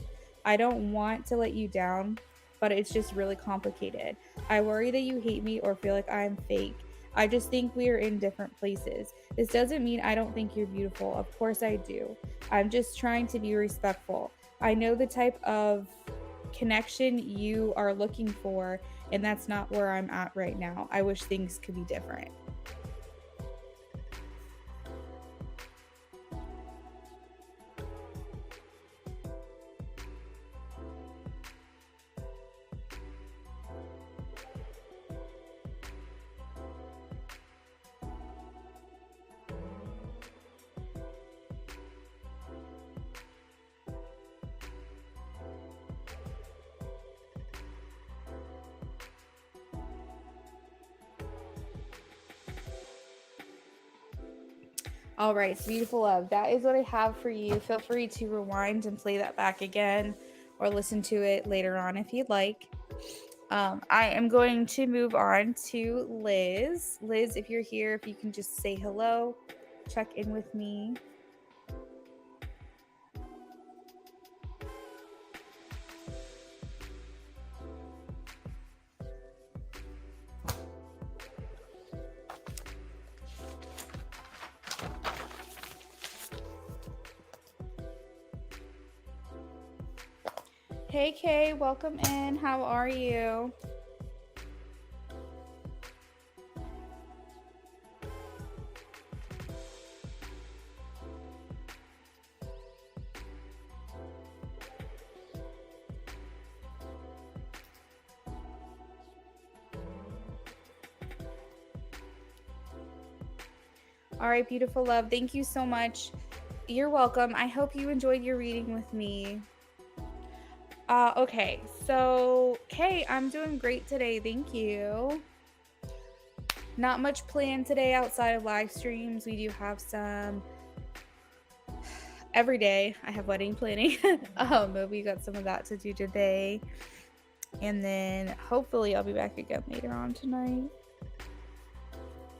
I don't want to let you down, but it's just really complicated. I worry that you hate me or feel like I'm fake. I just think we are in different places. This doesn't mean I don't think you're beautiful. Of course I do. I'm just trying to be respectful. I know the type of connection you are looking for, and that's not where I'm at right now. I wish things could be different. All right, so beautiful love. That is what I have for you. Feel free to rewind and play that back again or listen to it later on if you'd like. I am going to move on to Liz. Liz, if you're here, if you can just say hello, check in with me. Hey Kay, welcome in. How are you? All right, beautiful love. Thank you so much. You're welcome. I hope you enjoyed your reading with me. Okay, so Kay, I'm doing great today. Thank you. Not much planned today outside of live streams. We do have some every day. I have wedding planning. We got some of that to do today. And then hopefully I'll be back again later on tonight.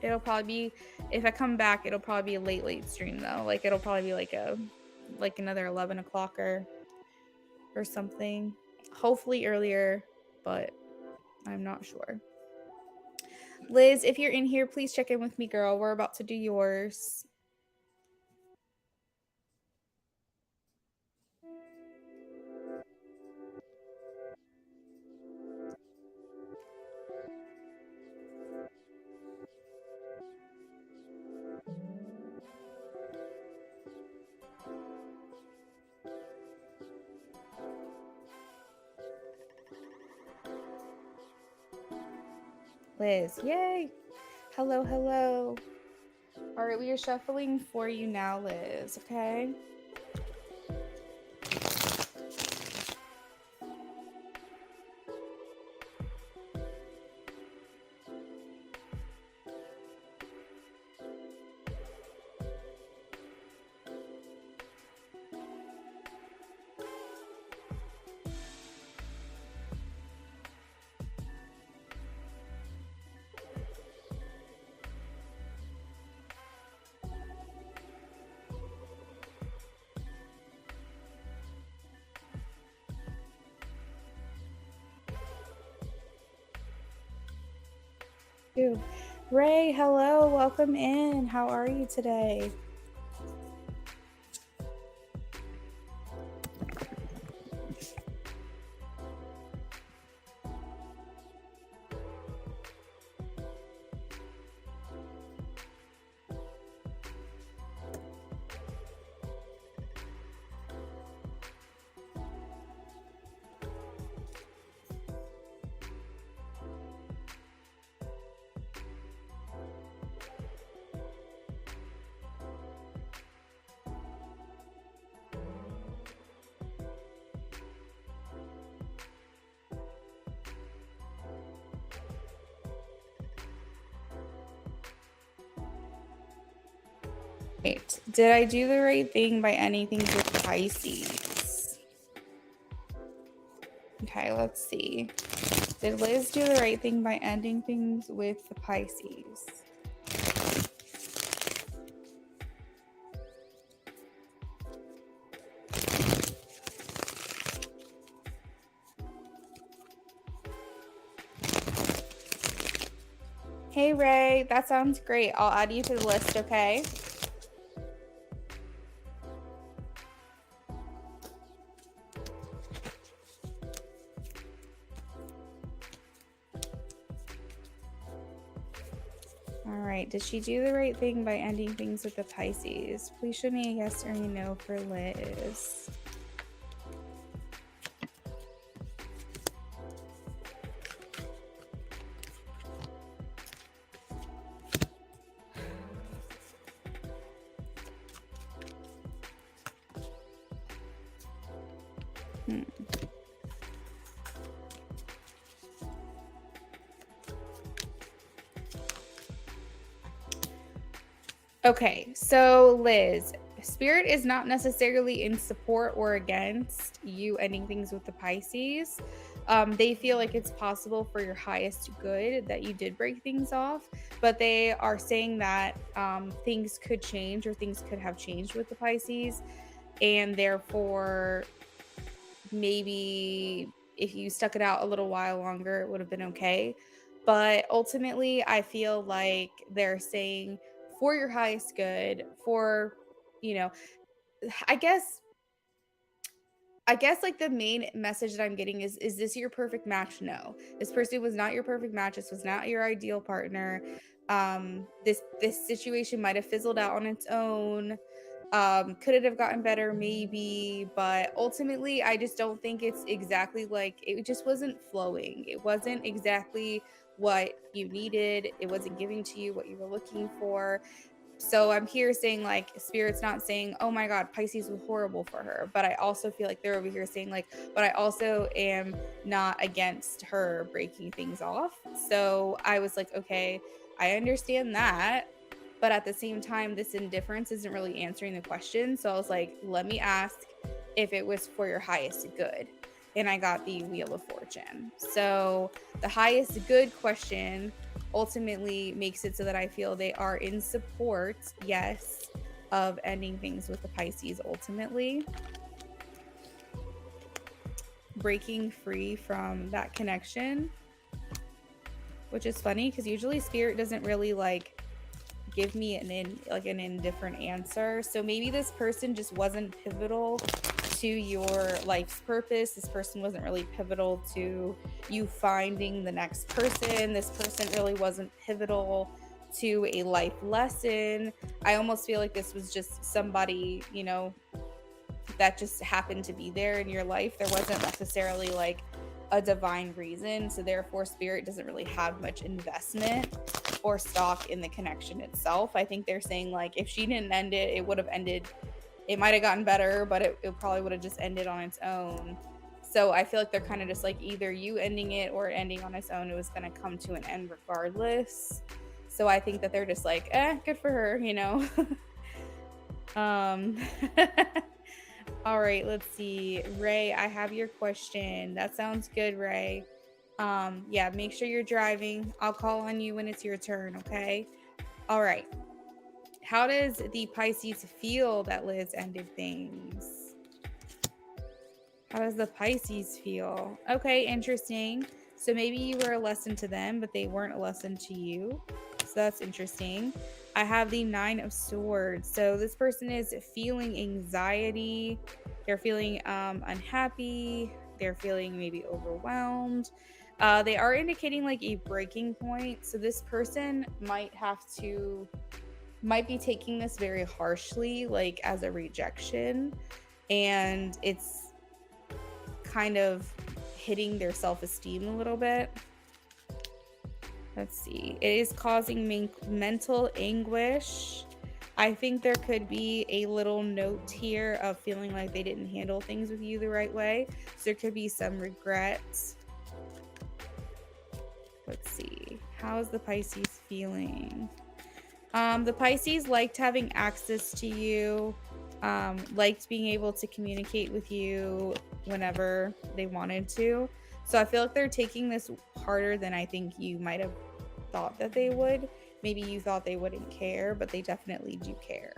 It'll probably be, if I come back, it'll probably be a late stream though. Like it'll probably be like another 11 o'clock or something. Hopefully earlier, but I'm not sure. Liz, if you're in here, please check in with me, girl. We're about to do yours. Liz, yay. Hello, hello. All right, we are shuffling for you now, Liz, okay? Ray, hello, welcome in. How are you today? Right. Did I do the right thing by ending things with Pisces? Okay, let's see. Did Liz do the right thing by ending things with the Pisces? Hey Ray, that sounds great. I'll add you to the list, okay? Alright, did she do the right thing by ending things with the Pisces? Please show me a yes or a no for Liz. Okay, so Liz, Spirit is not necessarily in support or against you ending things with the Pisces. They feel like it's possible for your highest good that you did break things off, but they are saying that things could change or things could have changed with the Pisces, and therefore maybe if you stuck it out a little while longer, it would have been okay. But ultimately, I feel like they're saying for your highest good, for, you know, I guess like the main message that I'm getting is this your perfect match? No. This person was not your perfect match. This was not your ideal partner. This situation might have fizzled out on its own. Could it have gotten better? Maybe, but ultimately I just don't think it's exactly like it just wasn't flowing. It wasn't exactly what you needed. It wasn't giving to you what you were looking for. So I'm here saying like Spirit's not saying, oh my God, Pisces was horrible for her. But I also feel like they're over here saying like, but I also am not against her breaking things off. So I was like, okay, I understand that. But at the same time, this indifference isn't really answering the question. So I was like, let me ask if it was for your highest good. And I got the Wheel of Fortune. So the highest good question ultimately makes it so that I feel they are in support, yes, of ending things with the Pisces ultimately. Breaking free from that connection, which is funny because usually Spirit doesn't really like give me an indifferent answer. So maybe this person just wasn't pivotal to your life's purpose. This person wasn't really pivotal to you finding the next person. This person really wasn't pivotal to a life lesson. I almost feel like this was just somebody, you know, that just happened to be there in your life. There wasn't necessarily like a divine reason. So therefore Spirit doesn't really have much investment or stock in the connection itself. I think they're saying like if she didn't end it, it would have ended. It might have gotten better, but it probably would have just ended on its own. So I feel like they're kind of just like either you ending it or ending on its own. It was going to come to an end regardless. So I think that they're just like, good for her, you know. um All right, let's see. Ray, I have your question. That sounds good, Ray. Yeah, make sure you're driving. I'll call on you when it's your turn, okay? All right. How does the Pisces feel that Liz ended things? How does the Pisces feel? Okay, interesting. So maybe you were a lesson to them, but they weren't a lesson to you. So that's interesting. I have the 9 of Swords. So this person is feeling anxiety. They're feeling unhappy. They're feeling maybe overwhelmed. They are indicating like a breaking point. So this person might be taking this very harshly, like as a rejection. And it's kind of hitting their self-esteem a little bit. Let's see. It is causing mental anguish. I think there could be a little note here of feeling like they didn't handle things with you the right way. So there could be some regrets. Let's see. How's the Pisces feeling? The Pisces liked having access to you, liked being able to communicate with you whenever they wanted to. So I feel like they're taking this harder than I think you might have thought that they would. Maybe you thought they wouldn't care, but they definitely do care.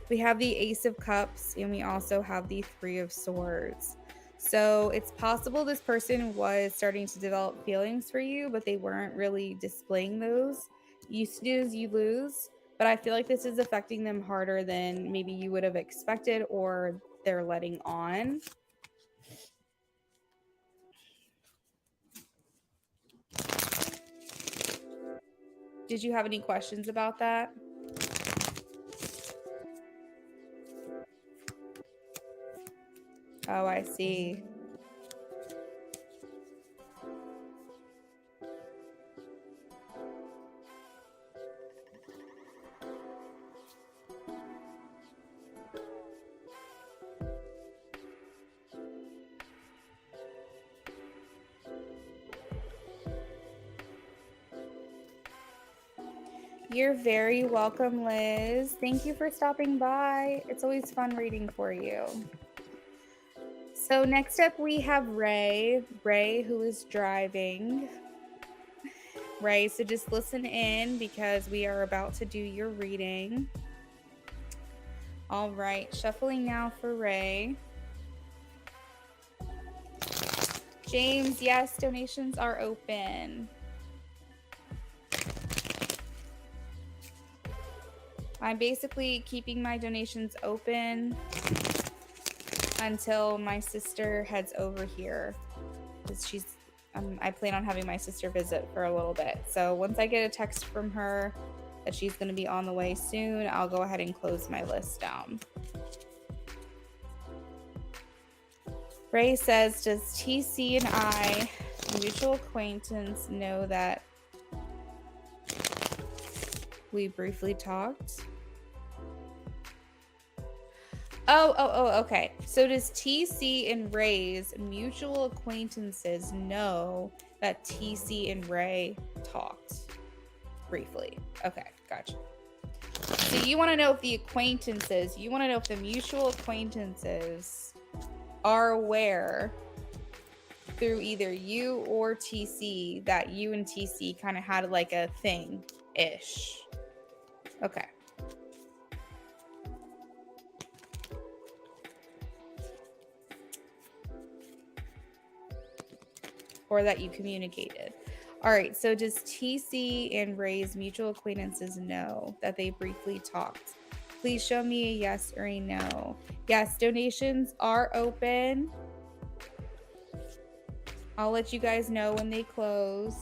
We have the Ace of Cups and we also have the 3 of Swords. So it's possible this person was starting to develop feelings for you, but they weren't really displaying those. You snooze, you lose. But I feel like this is affecting them harder than maybe you would have expected or they're letting on. Did you have any questions about that? Oh, I see. You're very welcome, Liz. Thank you for stopping by. It's always fun reading for you. So next up we have Ray. Ray, who is driving. Ray, so just listen in because we are about to do your reading. All right, shuffling now for Ray. James, yes, donations are open. I'm basically keeping my donations open until my sister heads over here, because I plan on having my sister visit for a little bit. So once I get a text from her that she's going to be on the way soon, I'll go ahead and close my list down. Ray says, does TC and I, a mutual acquaintance, know that we briefly talked? Oh, okay. So does TC and Ray's mutual acquaintances know that TC and Ray talked briefly? Okay, gotcha. So you want to know if the acquaintances, you want to know if the mutual acquaintances are aware through either you or TC that you and TC kind of had like a thing-ish. Okay. Or that you communicated. All right, so does TC and Ray's mutual acquaintances know that they briefly talked? Please show me a yes or a no. Yes, donations are open. I'll let you guys know when they close.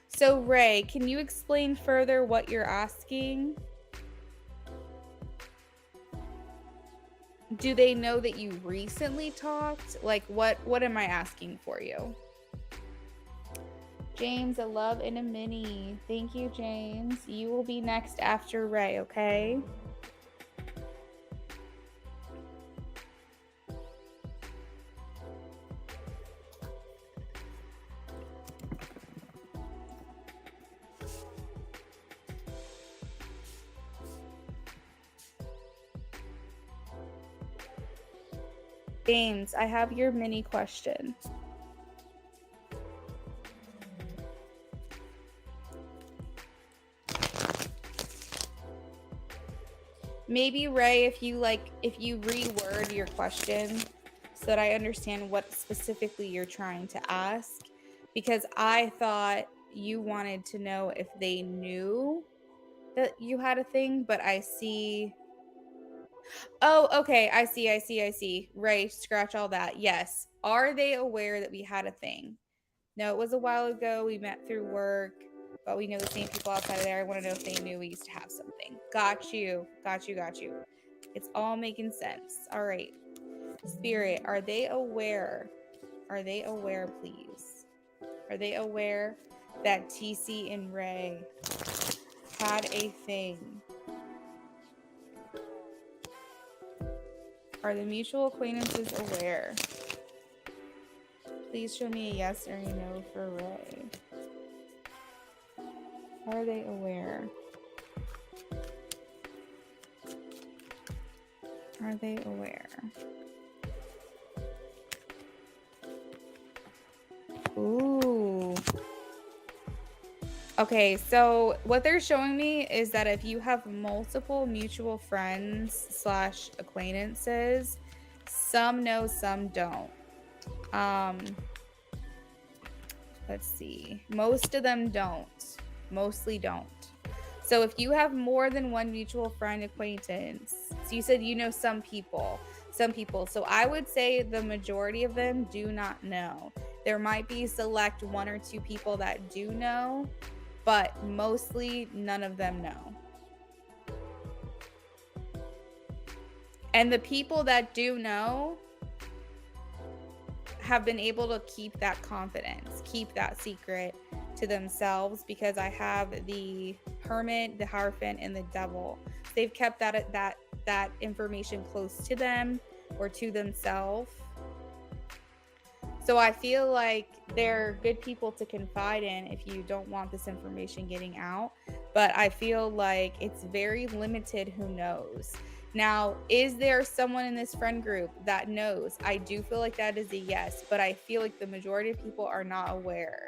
So Ray, can you explain further what you're asking? Do they know that you recently talked? Like what am I asking for you? James, a love and a mini. Thank you, James. You will be next after Ray, okay? James, I have your mini question. Maybe Ray, if you reword your question so that I understand what specifically you're trying to ask, because I thought you wanted to know if they knew that you had a thing, but I see. Oh, okay. I see. Ray, scratch all that. Yes. Are they aware that we had a thing? No, it was a while ago. We met through work, but we know the same people outside of there. I want to know if they knew we used to have something. Got you. It's all making sense. All right. Spirit, are they aware? Are they aware, please? Are they aware that TC and Ray had a thing? Are the mutual acquaintances aware? Please show me a yes or a no for Ray. Are they aware? Are they aware? Ooh. Okay, so what they're showing me is that if you have multiple mutual friends / acquaintances, some know, some don't. Let's see. Most of them don't. Mostly don't. So if you have more than one mutual friend acquaintance, so you said you know some people. So I would say the majority of them do not know. There might be select 1 or 2 people that do know, but mostly none of them know. And the people that do know have been able to keep that confidence, keep that secret to themselves, because I have the Hermit, the Hierophant, and the Devil. They've kept that information close to them or to themselves. So I feel like they're good people to confide in if you don't want this information getting out. But I feel like it's very limited who knows. Now, is there someone in this friend group that knows? I do feel like that is a yes, but I feel like the majority of people are not aware.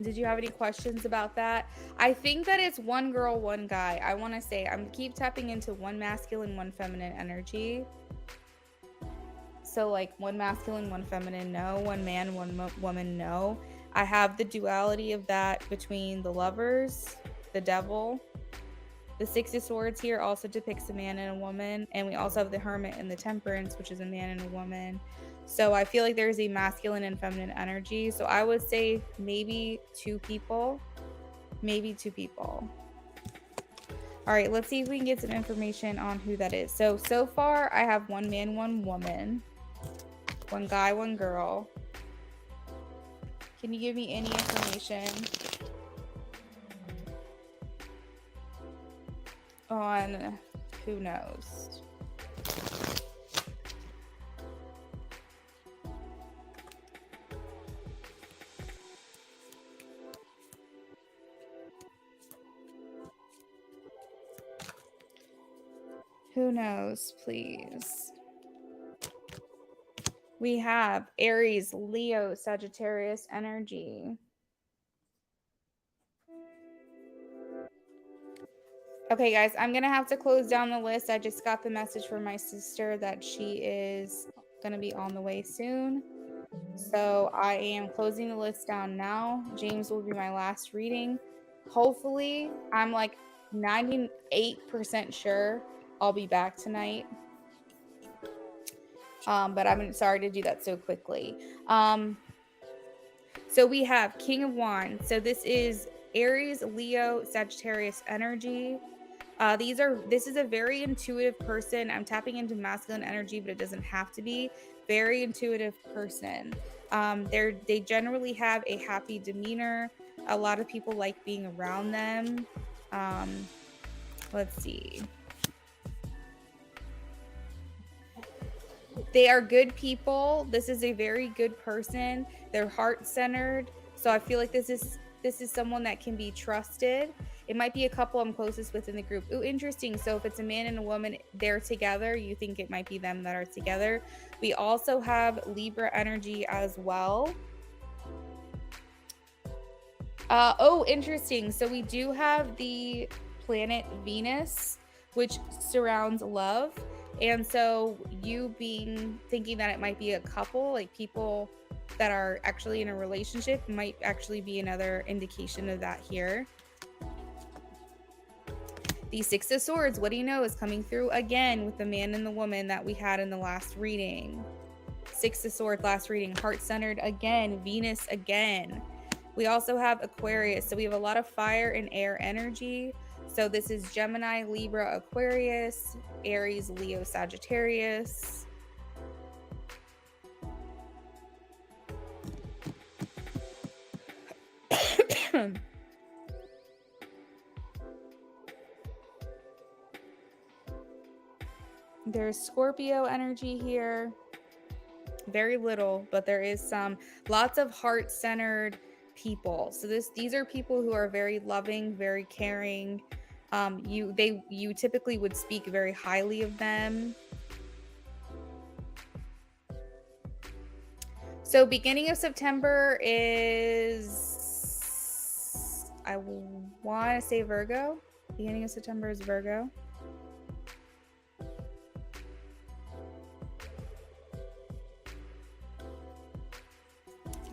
Did you have any questions about that? I think that it's one girl, one guy. I want to say I'm keep tapping into one masculine, one feminine energy. So like one masculine, one feminine, no. One man, one woman, no. I have the duality of that between the lovers, the devil. The Six of Swords here also depicts a man and a woman. And we also have the Hermit and the Temperance, which is a man and a woman. So I feel like there's a masculine and feminine energy. So I would say maybe two people. Maybe two people. All right, let's see if we can get some information on who that is. So far, I have one man, one woman. One guy, one girl. Can you give me any information on who knows? Who knows, please? We have Aries, Leo, Sagittarius energy. Okay, guys, I'm going to have to close down the list. I just got the message from my sister that she is going to be on the way soon. So I am closing the list down now. James will be my last reading. Hopefully, I'm like 98% sure I'll be back tonight. But I'm sorry to do that so quickly. So we have King of Wands. So this is Aries, Leo, Sagittarius energy. This is a very intuitive person. I'm tapping into masculine energy, but it doesn't have to be. Very intuitive person. They generally have a happy demeanor. A lot of people like being around them. Let's see. They are good people. This is a very good person. They're heart-centered. So I feel like this is someone that can be trusted. It might be a couple I'm closest with in the group. Ooh, interesting. So if it's a man and a woman, they're together. You think it might be them that are together. We also have Libra energy as well. Oh, interesting. So we do have the planet Venus, which surrounds love. And so you thinking that it might be a couple, like people that are actually in a relationship, might actually be another indication of that here. The Six of Swords, what do you know, is coming through again with the man and the woman that we had in the last reading. Six of Swords, last reading, heart-centered again, Venus again. We also have Aquarius. So we have a lot of fire and air energy. So this is Gemini, Libra, Aquarius, Aries, Leo, Sagittarius. There's Scorpio energy here. Very little, but there is some. Lots of heart-centered people. So these are people who are very loving, very caring. You typically would speak very highly of them. So beginning of September is, I want to say Virgo. Beginning of September is Virgo.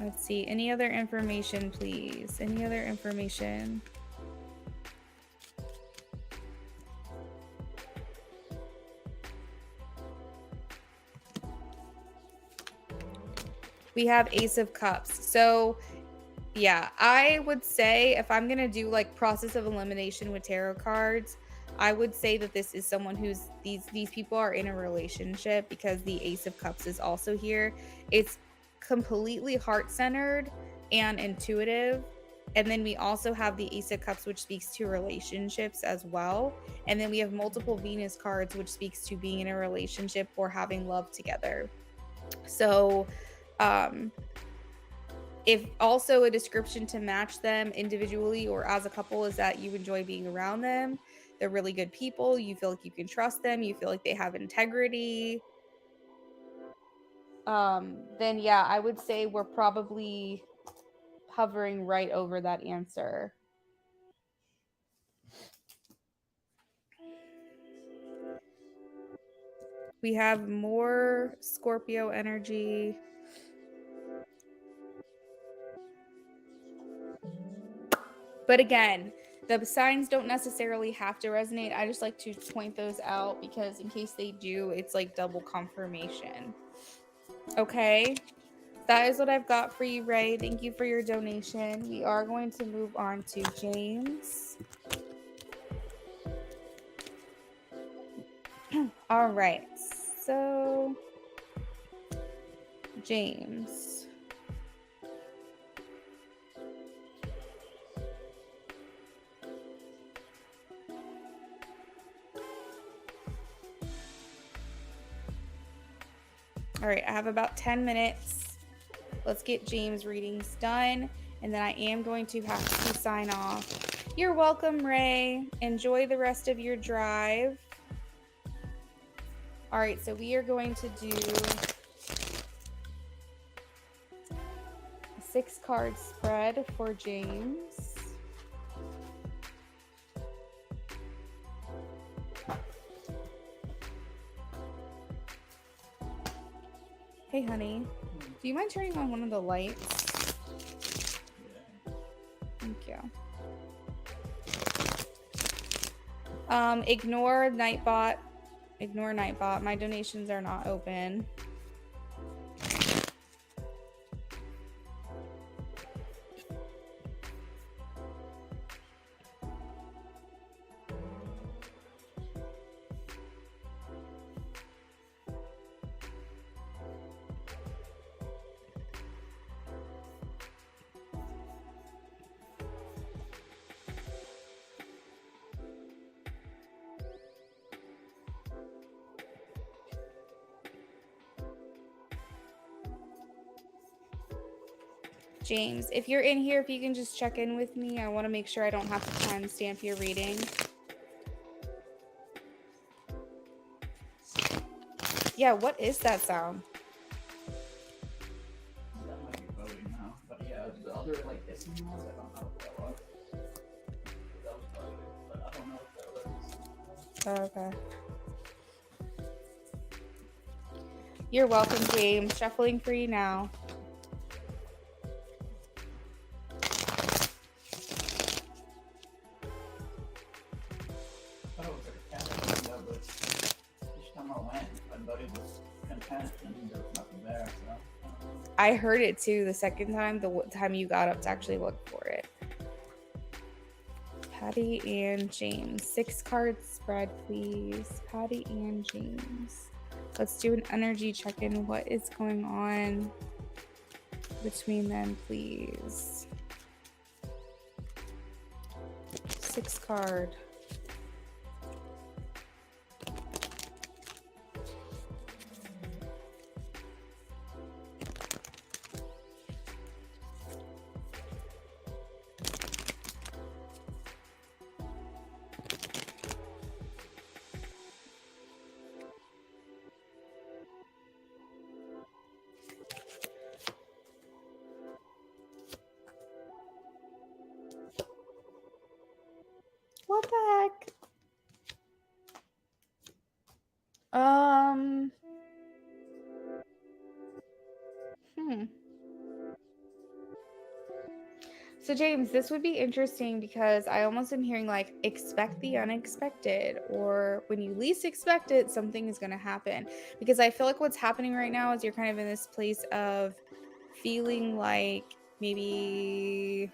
Let's see. Any other information, please? Any other information? We have Ace of Cups. So yeah, I would say if I'm gonna do like process of elimination with tarot cards, I would say that this is someone who's these people are in a relationship because the Ace of Cups is also here. It's completely heart-centered and intuitive. And then we also have the Ace of Cups, which speaks to relationships as well. And then we have multiple Venus cards, which speaks to being in a relationship or having love together. So, um, if also a description to match them individually or as a couple is that you enjoy being around them, they're really good people, you feel like you can trust them, you feel like they have integrity, then yeah, I would say we're probably hovering right over that answer. We have more Scorpio energy. But again, the signs don't necessarily have to resonate. I just like to point those out because in case they do, it's like double confirmation. Okay. That is what I've got for you, Ray. Thank you for your donation. We are going to move on to James. All right. So, James. All right, I have about 10 minutes. Let's get James readings done, and then I am going to have to sign off. You're welcome, Ray. Enjoy the rest of your drive. All right, so we are going to do a 6-card spread for James. Hey, honey, do you mind turning on one of the lights? Thank you. Ignore Nightbot. Ignore Nightbot. My donations are not open. James, if you're in here, if you can just check in with me, I want to make sure I don't have to timestamp your reading. Yeah, what is that sound? That might be voting now, but yeah, the other like hissing ones, I don't know what that was. That was voting, but I don't know what that was. Oh, okay. You're welcome, James. Shuffling for you now. I thought it was like a cat that came up, but each time I went, my buddy was content and there was nothing there, so. I heard it too the second time, the time you got up to actually look for it. Patty and James. 6-card spread, please. Patty and James. Let's do an energy check-in. What is going on between them, please? 6-card. What the heck? So James, this would be interesting because I almost am hearing like expect the unexpected, or when you least expect it, something is going to happen. Because I feel like what's happening right now is you're kind of in this place of feeling like maybe,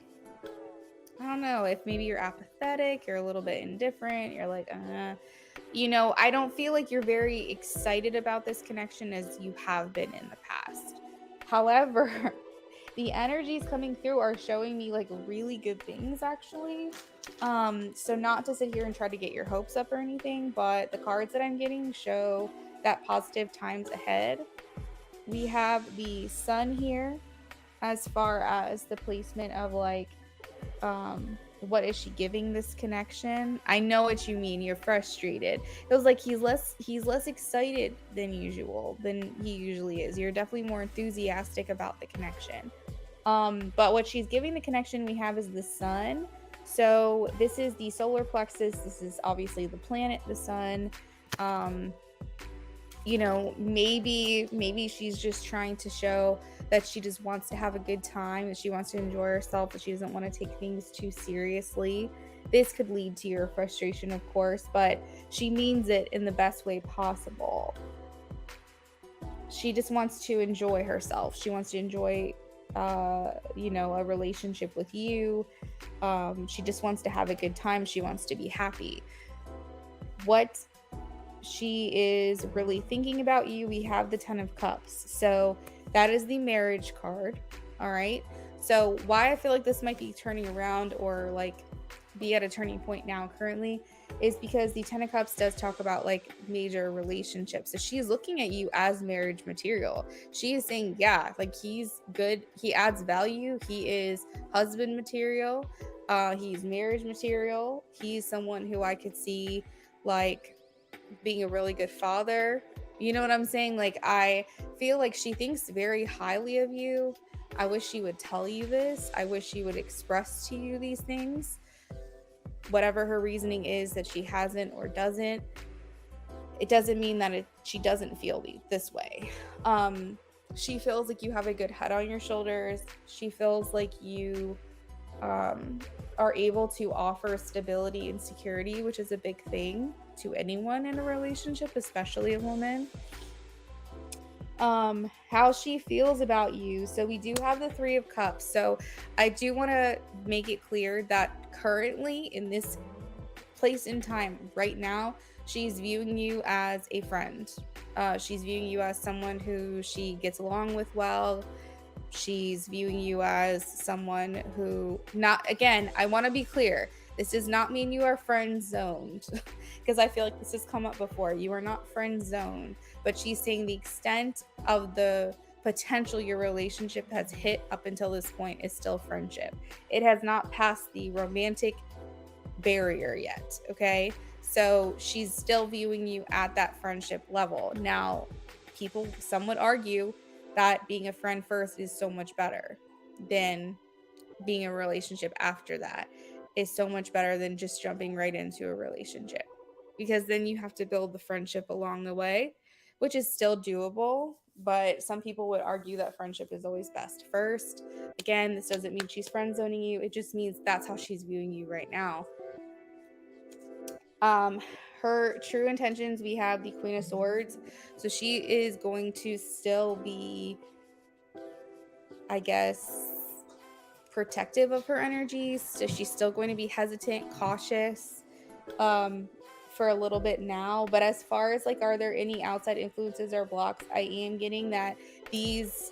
I don't know, if maybe you're apathetic, you're a little bit indifferent, you're like, I don't feel like you're very excited about this connection as you have been in the past. However, the energies coming through are showing me like really good things actually. So not to sit here and try to get your hopes up or anything, but the cards that I'm getting show that positive times ahead. We have the sun here as far as the placement of like what is she giving this connection. I know what you mean, you're frustrated. It was like he's less excited than usual than he usually is. You're definitely more enthusiastic about the connection. But what she's giving the connection we have is the sun. So this is the solar plexus, this is obviously the planet, the sun. um maybe she's just trying to show that she just wants to have a good time, that she wants to enjoy herself, that she doesn't want to take things too seriously. This could lead to your frustration, of course, but she means it in the best way possible. She just wants to enjoy herself. She wants to enjoy a relationship with you. She just wants to have a good time. She wants to be happy. What she is really thinking about you, we have the 10 of cups. So that is the marriage card. All right. So why I feel like this might be turning around or like be at a turning point now currently is because the 10 of cups does talk about like major relationships. So she's looking at you as marriage material. She is saying, yeah, like he's good, he adds value, he is husband material, he's marriage material, he's someone who I could see like being a really good father. You know what I'm saying? Like, I feel like she thinks very highly of you. I wish she would tell you this. I wish she would express to you these things. Whatever her reasoning is that she hasn't or doesn't, it doesn't mean that she doesn't feel this way. She feels like you have a good head on your shoulders. She feels like you are able to offer stability and security, which is a big thing to anyone in a relationship, especially a woman. How she feels about you. So we do have the 3 of cups. So I do want to make it clear that currently in this place in time right now, she's viewing you as a friend. She's viewing you as someone who she gets along with well. She's viewing you as someone who, not, again, I want to be clear, this does not mean you are friend zoned because I feel like this has come up before. You are not friend zoned, but she's saying the extent of the potential your relationship has hit up until this point is still friendship. It has not passed the romantic barrier yet, okay? So she's still viewing you at that friendship level. Now, some would argue that being a friend first is so much better than being a relationship after that, is so much better than just jumping right into a relationship, because then you have to build the friendship along the way, which is still doable, but some people would argue that friendship is always best first. Again, this doesn't mean she's friend zoning you, it just means that's how she's viewing you right now. Her true intentions, we have the Queen of Swords. So she is going to still be, I guess, protective of her energies. So she's still going to be hesitant, cautious, for a little bit now. But as far as like, are there any outside influences or blocks, I am getting that these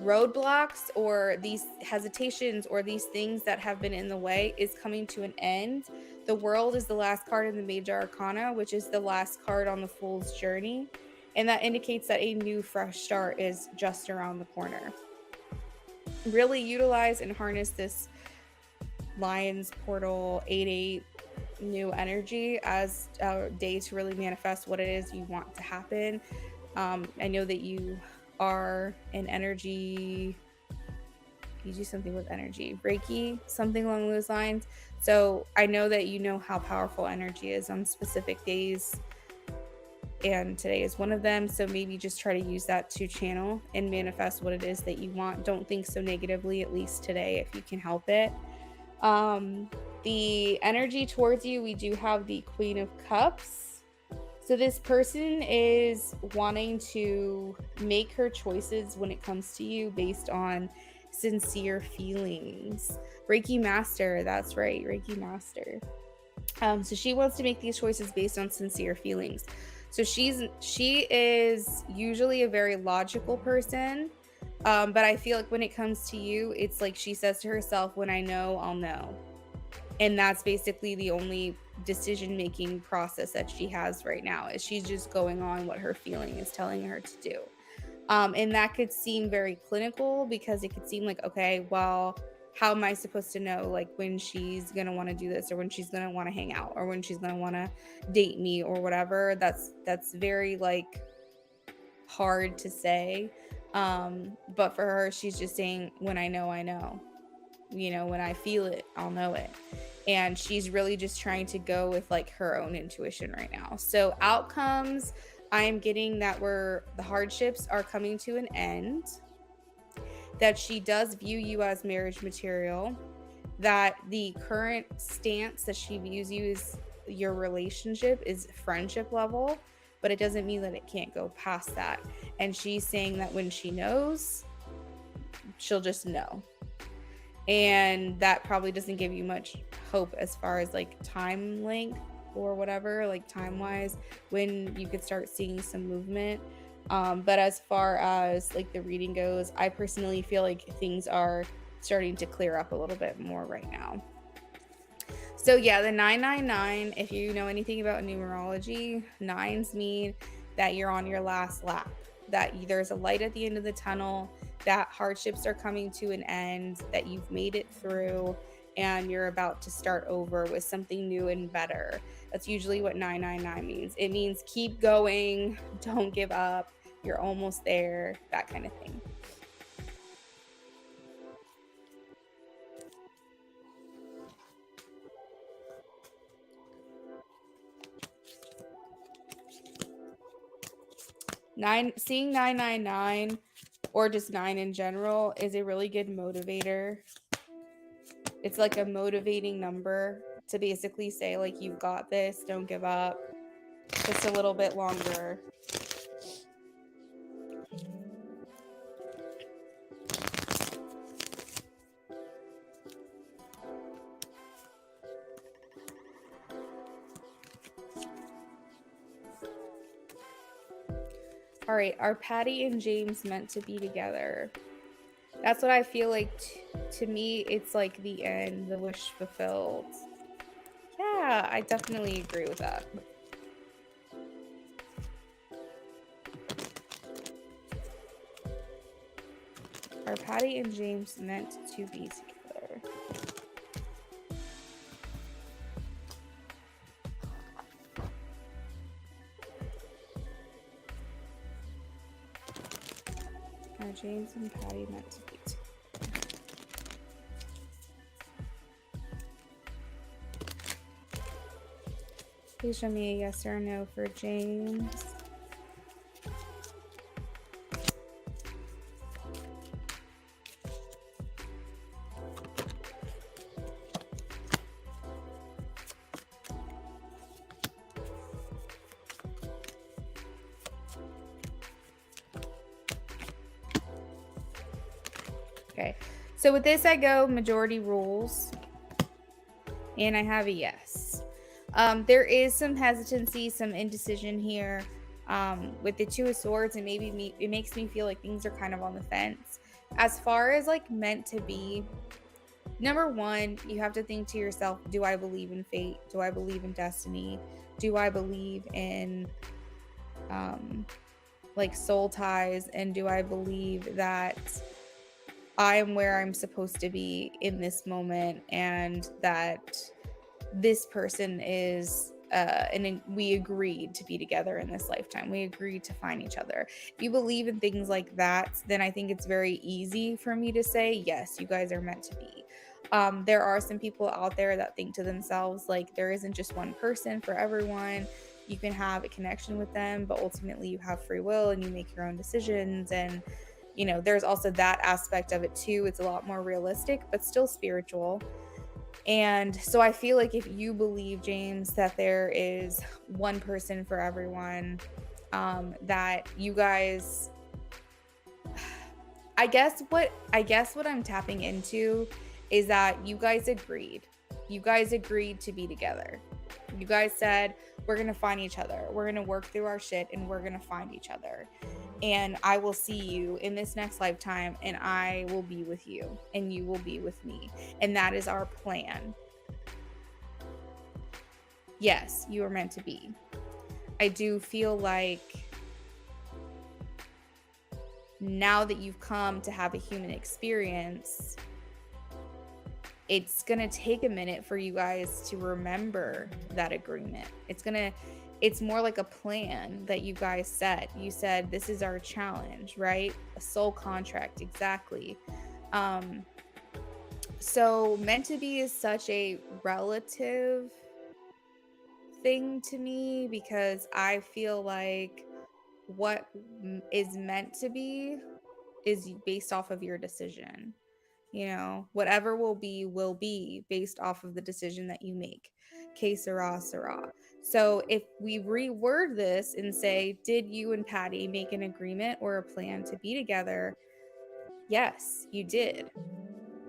roadblocks or these hesitations or these things that have been in the way is coming to an end. The World is the last card in the Major Arcana, which is the last card on the Fool's Journey, and that indicates that a new fresh start is just around the corner. Really utilize and harness this Lion's Portal 8/8 new energy as a day to really manifest what it is you want to happen. I know that you are an energy, you do something with energy, Reiki, something along those lines. So I know that you know how powerful energy is on specific days, and today is one of them. So maybe just try to use that to channel and manifest what it is that you want. Don't think so negatively, at least today, if you can help it. The energy towards you, we do have the Queen of Cups. So this person is wanting to make her choices when it comes to you based on sincere feelings. Reiki Master, that's right, Reiki Master. So she wants to make these choices based on sincere feelings. So she is usually a very logical person, but I feel like when it comes to you, it's like she says to herself, "When I know, I'll know," and that's basically the only decision making process that she has right now. Is she's just going on what her feeling is telling her to do. And that could seem very clinical because it could seem like, okay, well, how am I supposed to know like when she's gonna want to do this or when she's gonna want to hang out or when she's gonna want to date me or whatever? That's very like hard to say. But for her, she's just saying, when I know, I know. You know, when I feel it, I'll know it. And she's really just trying to go with like her own intuition right now. So outcomes, I'm getting that the hardships are coming to an end, that she does view you as marriage material, that the current stance that she views you as your relationship is friendship level, but it doesn't mean that it can't go past that. And she's saying that when she knows, she'll just know. And that probably doesn't give you much hope as far as like time length or whatever, like time wise, when you could start seeing some movement. But as far as like the reading goes, I personally feel like things are starting to clear up a little bit more right now. So yeah, the 999, if you know anything about numerology, nines mean that you're on your last lap, that there's a light at the end of the tunnel, that hardships are coming to an end, that you've made it through, and you're about to start over with something new and better. That's usually what 999 means. It means keep going, don't give up, you're almost there, that kind of thing. Seeing 999 or just 9 in general is a really good motivator. It's like a motivating number to basically say like, you've got this, don't give up, just a little bit longer. All right, are Patty and James meant to be together? That's what I feel like. To me, it's like the end, the wish fulfilled. Yeah, I definitely agree with that. Are Patty and James meant to be together? Are James and Patty meant to be together? Please show me a yes or a no for James. Okay, so with this I go majority rules, and I have a yes. There is some hesitancy, some indecision here. With the Two of Swords, and maybe it makes me feel like things are kind of on the fence. As far as like meant to be, number one, you have to think to yourself, do I believe in fate? Do I believe in destiny? Do I believe in like soul ties? And do I believe that I am where I'm supposed to be in this moment, and that this person is and we agreed to be together in this lifetime. We agreed to find each other. If you believe in things like that, then I think it's very easy for me to say, yes, you guys are meant to be. There are some people out there that think to themselves, like, there isn't just one person for everyone. You can have a connection with them, but ultimately you have free will and you make your own decisions. And, you know, there's also that aspect of it too. It's a lot more realistic, but still spiritual. And so I feel like if you believe, James, that there is one person for everyone, that you guys, I guess what I'm tapping into is that you guys agreed. You guys agreed to be together. You guys said, we're going to find each other. We're going to work through our shit and we're going to find each other. And I will see you in this next lifetime and I will be with you and you will be with me. And that is our plan. Yes, you are meant to be. I do feel like now that you've come to have a human experience, it's going to take a minute for you guys to remember that agreement. It's more like a plan that you guys set. You said, this is our challenge, right? A soul contract, exactly. So meant to be is such a relative thing to me because I feel like what is meant to be is based off of your decision. You know, whatever will be based off of the decision that you make. Que sera, sera. So if we reword this and say, did you and Patty make an agreement or a plan to be together? Yes, you did.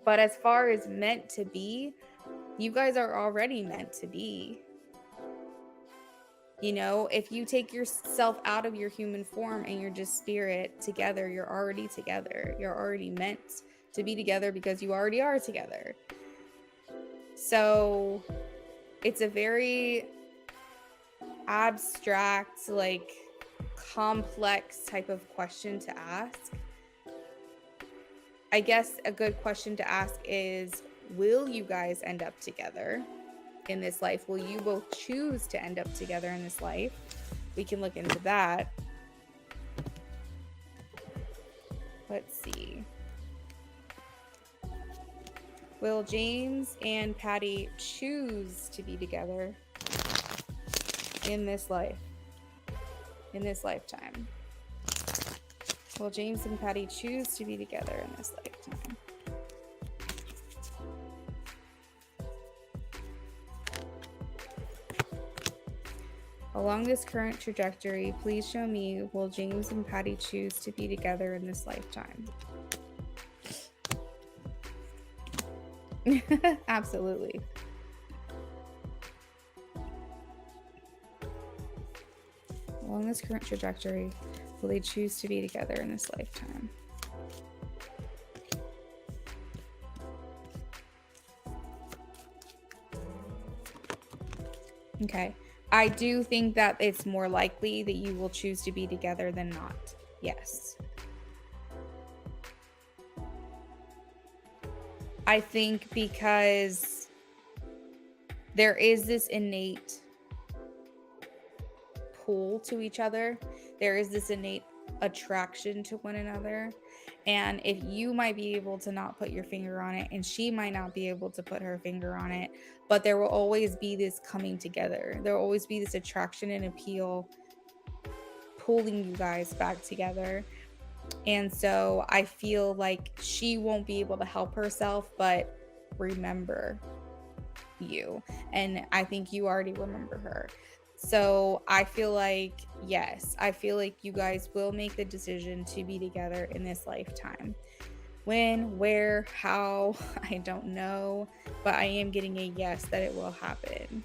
But as far as meant to be, you guys are already meant to be. You know, if you take yourself out of your human form and you're just spirit together, you're already together. You're already meant to be together because you already are together. So it's a very abstract, like complex type of question to ask. I guess a good question to ask is, will you guys end up together in this life? Will you both choose to end up together in this life? We can look into that. Let's see. Will James and Patty choose to be together in this life? In this lifetime? Will James and Patty choose to be together in this lifetime? Along this current trajectory, please show me, will James and Patty choose to be together in this lifetime? Absolutely. Along this current trajectory, will they choose to be together in this lifetime? Okay. I do think that it's more likely that you will choose to be together than not. Yes. I think because there is this innate pull to each other. There is this innate attraction to one another. And if you might be able to not put your finger on it and she might not be able to put her finger on it, but there will always be this coming together. There will always be this attraction and appeal pulling you guys back together. And so I feel like she won't be able to help herself but remember you. And I think you already remember her. So I feel like, yes, I feel like you guys will make the decision to be together in this lifetime. When, where, how, I don't know, but I am getting a yes that it will happen.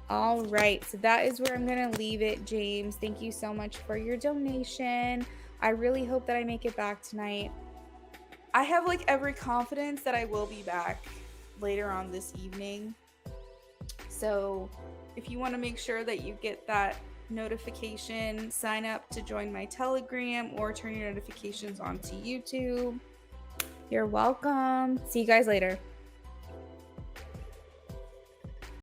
All right, so that is where I'm going to leave it, James. Thank you so much for your donation. I really hope that I make it back tonight. I have like every confidence that I will be back later on this evening. So if you want to make sure that you get that notification, sign up to join my Telegram or turn your notifications on to YouTube. You're welcome. See you guys later.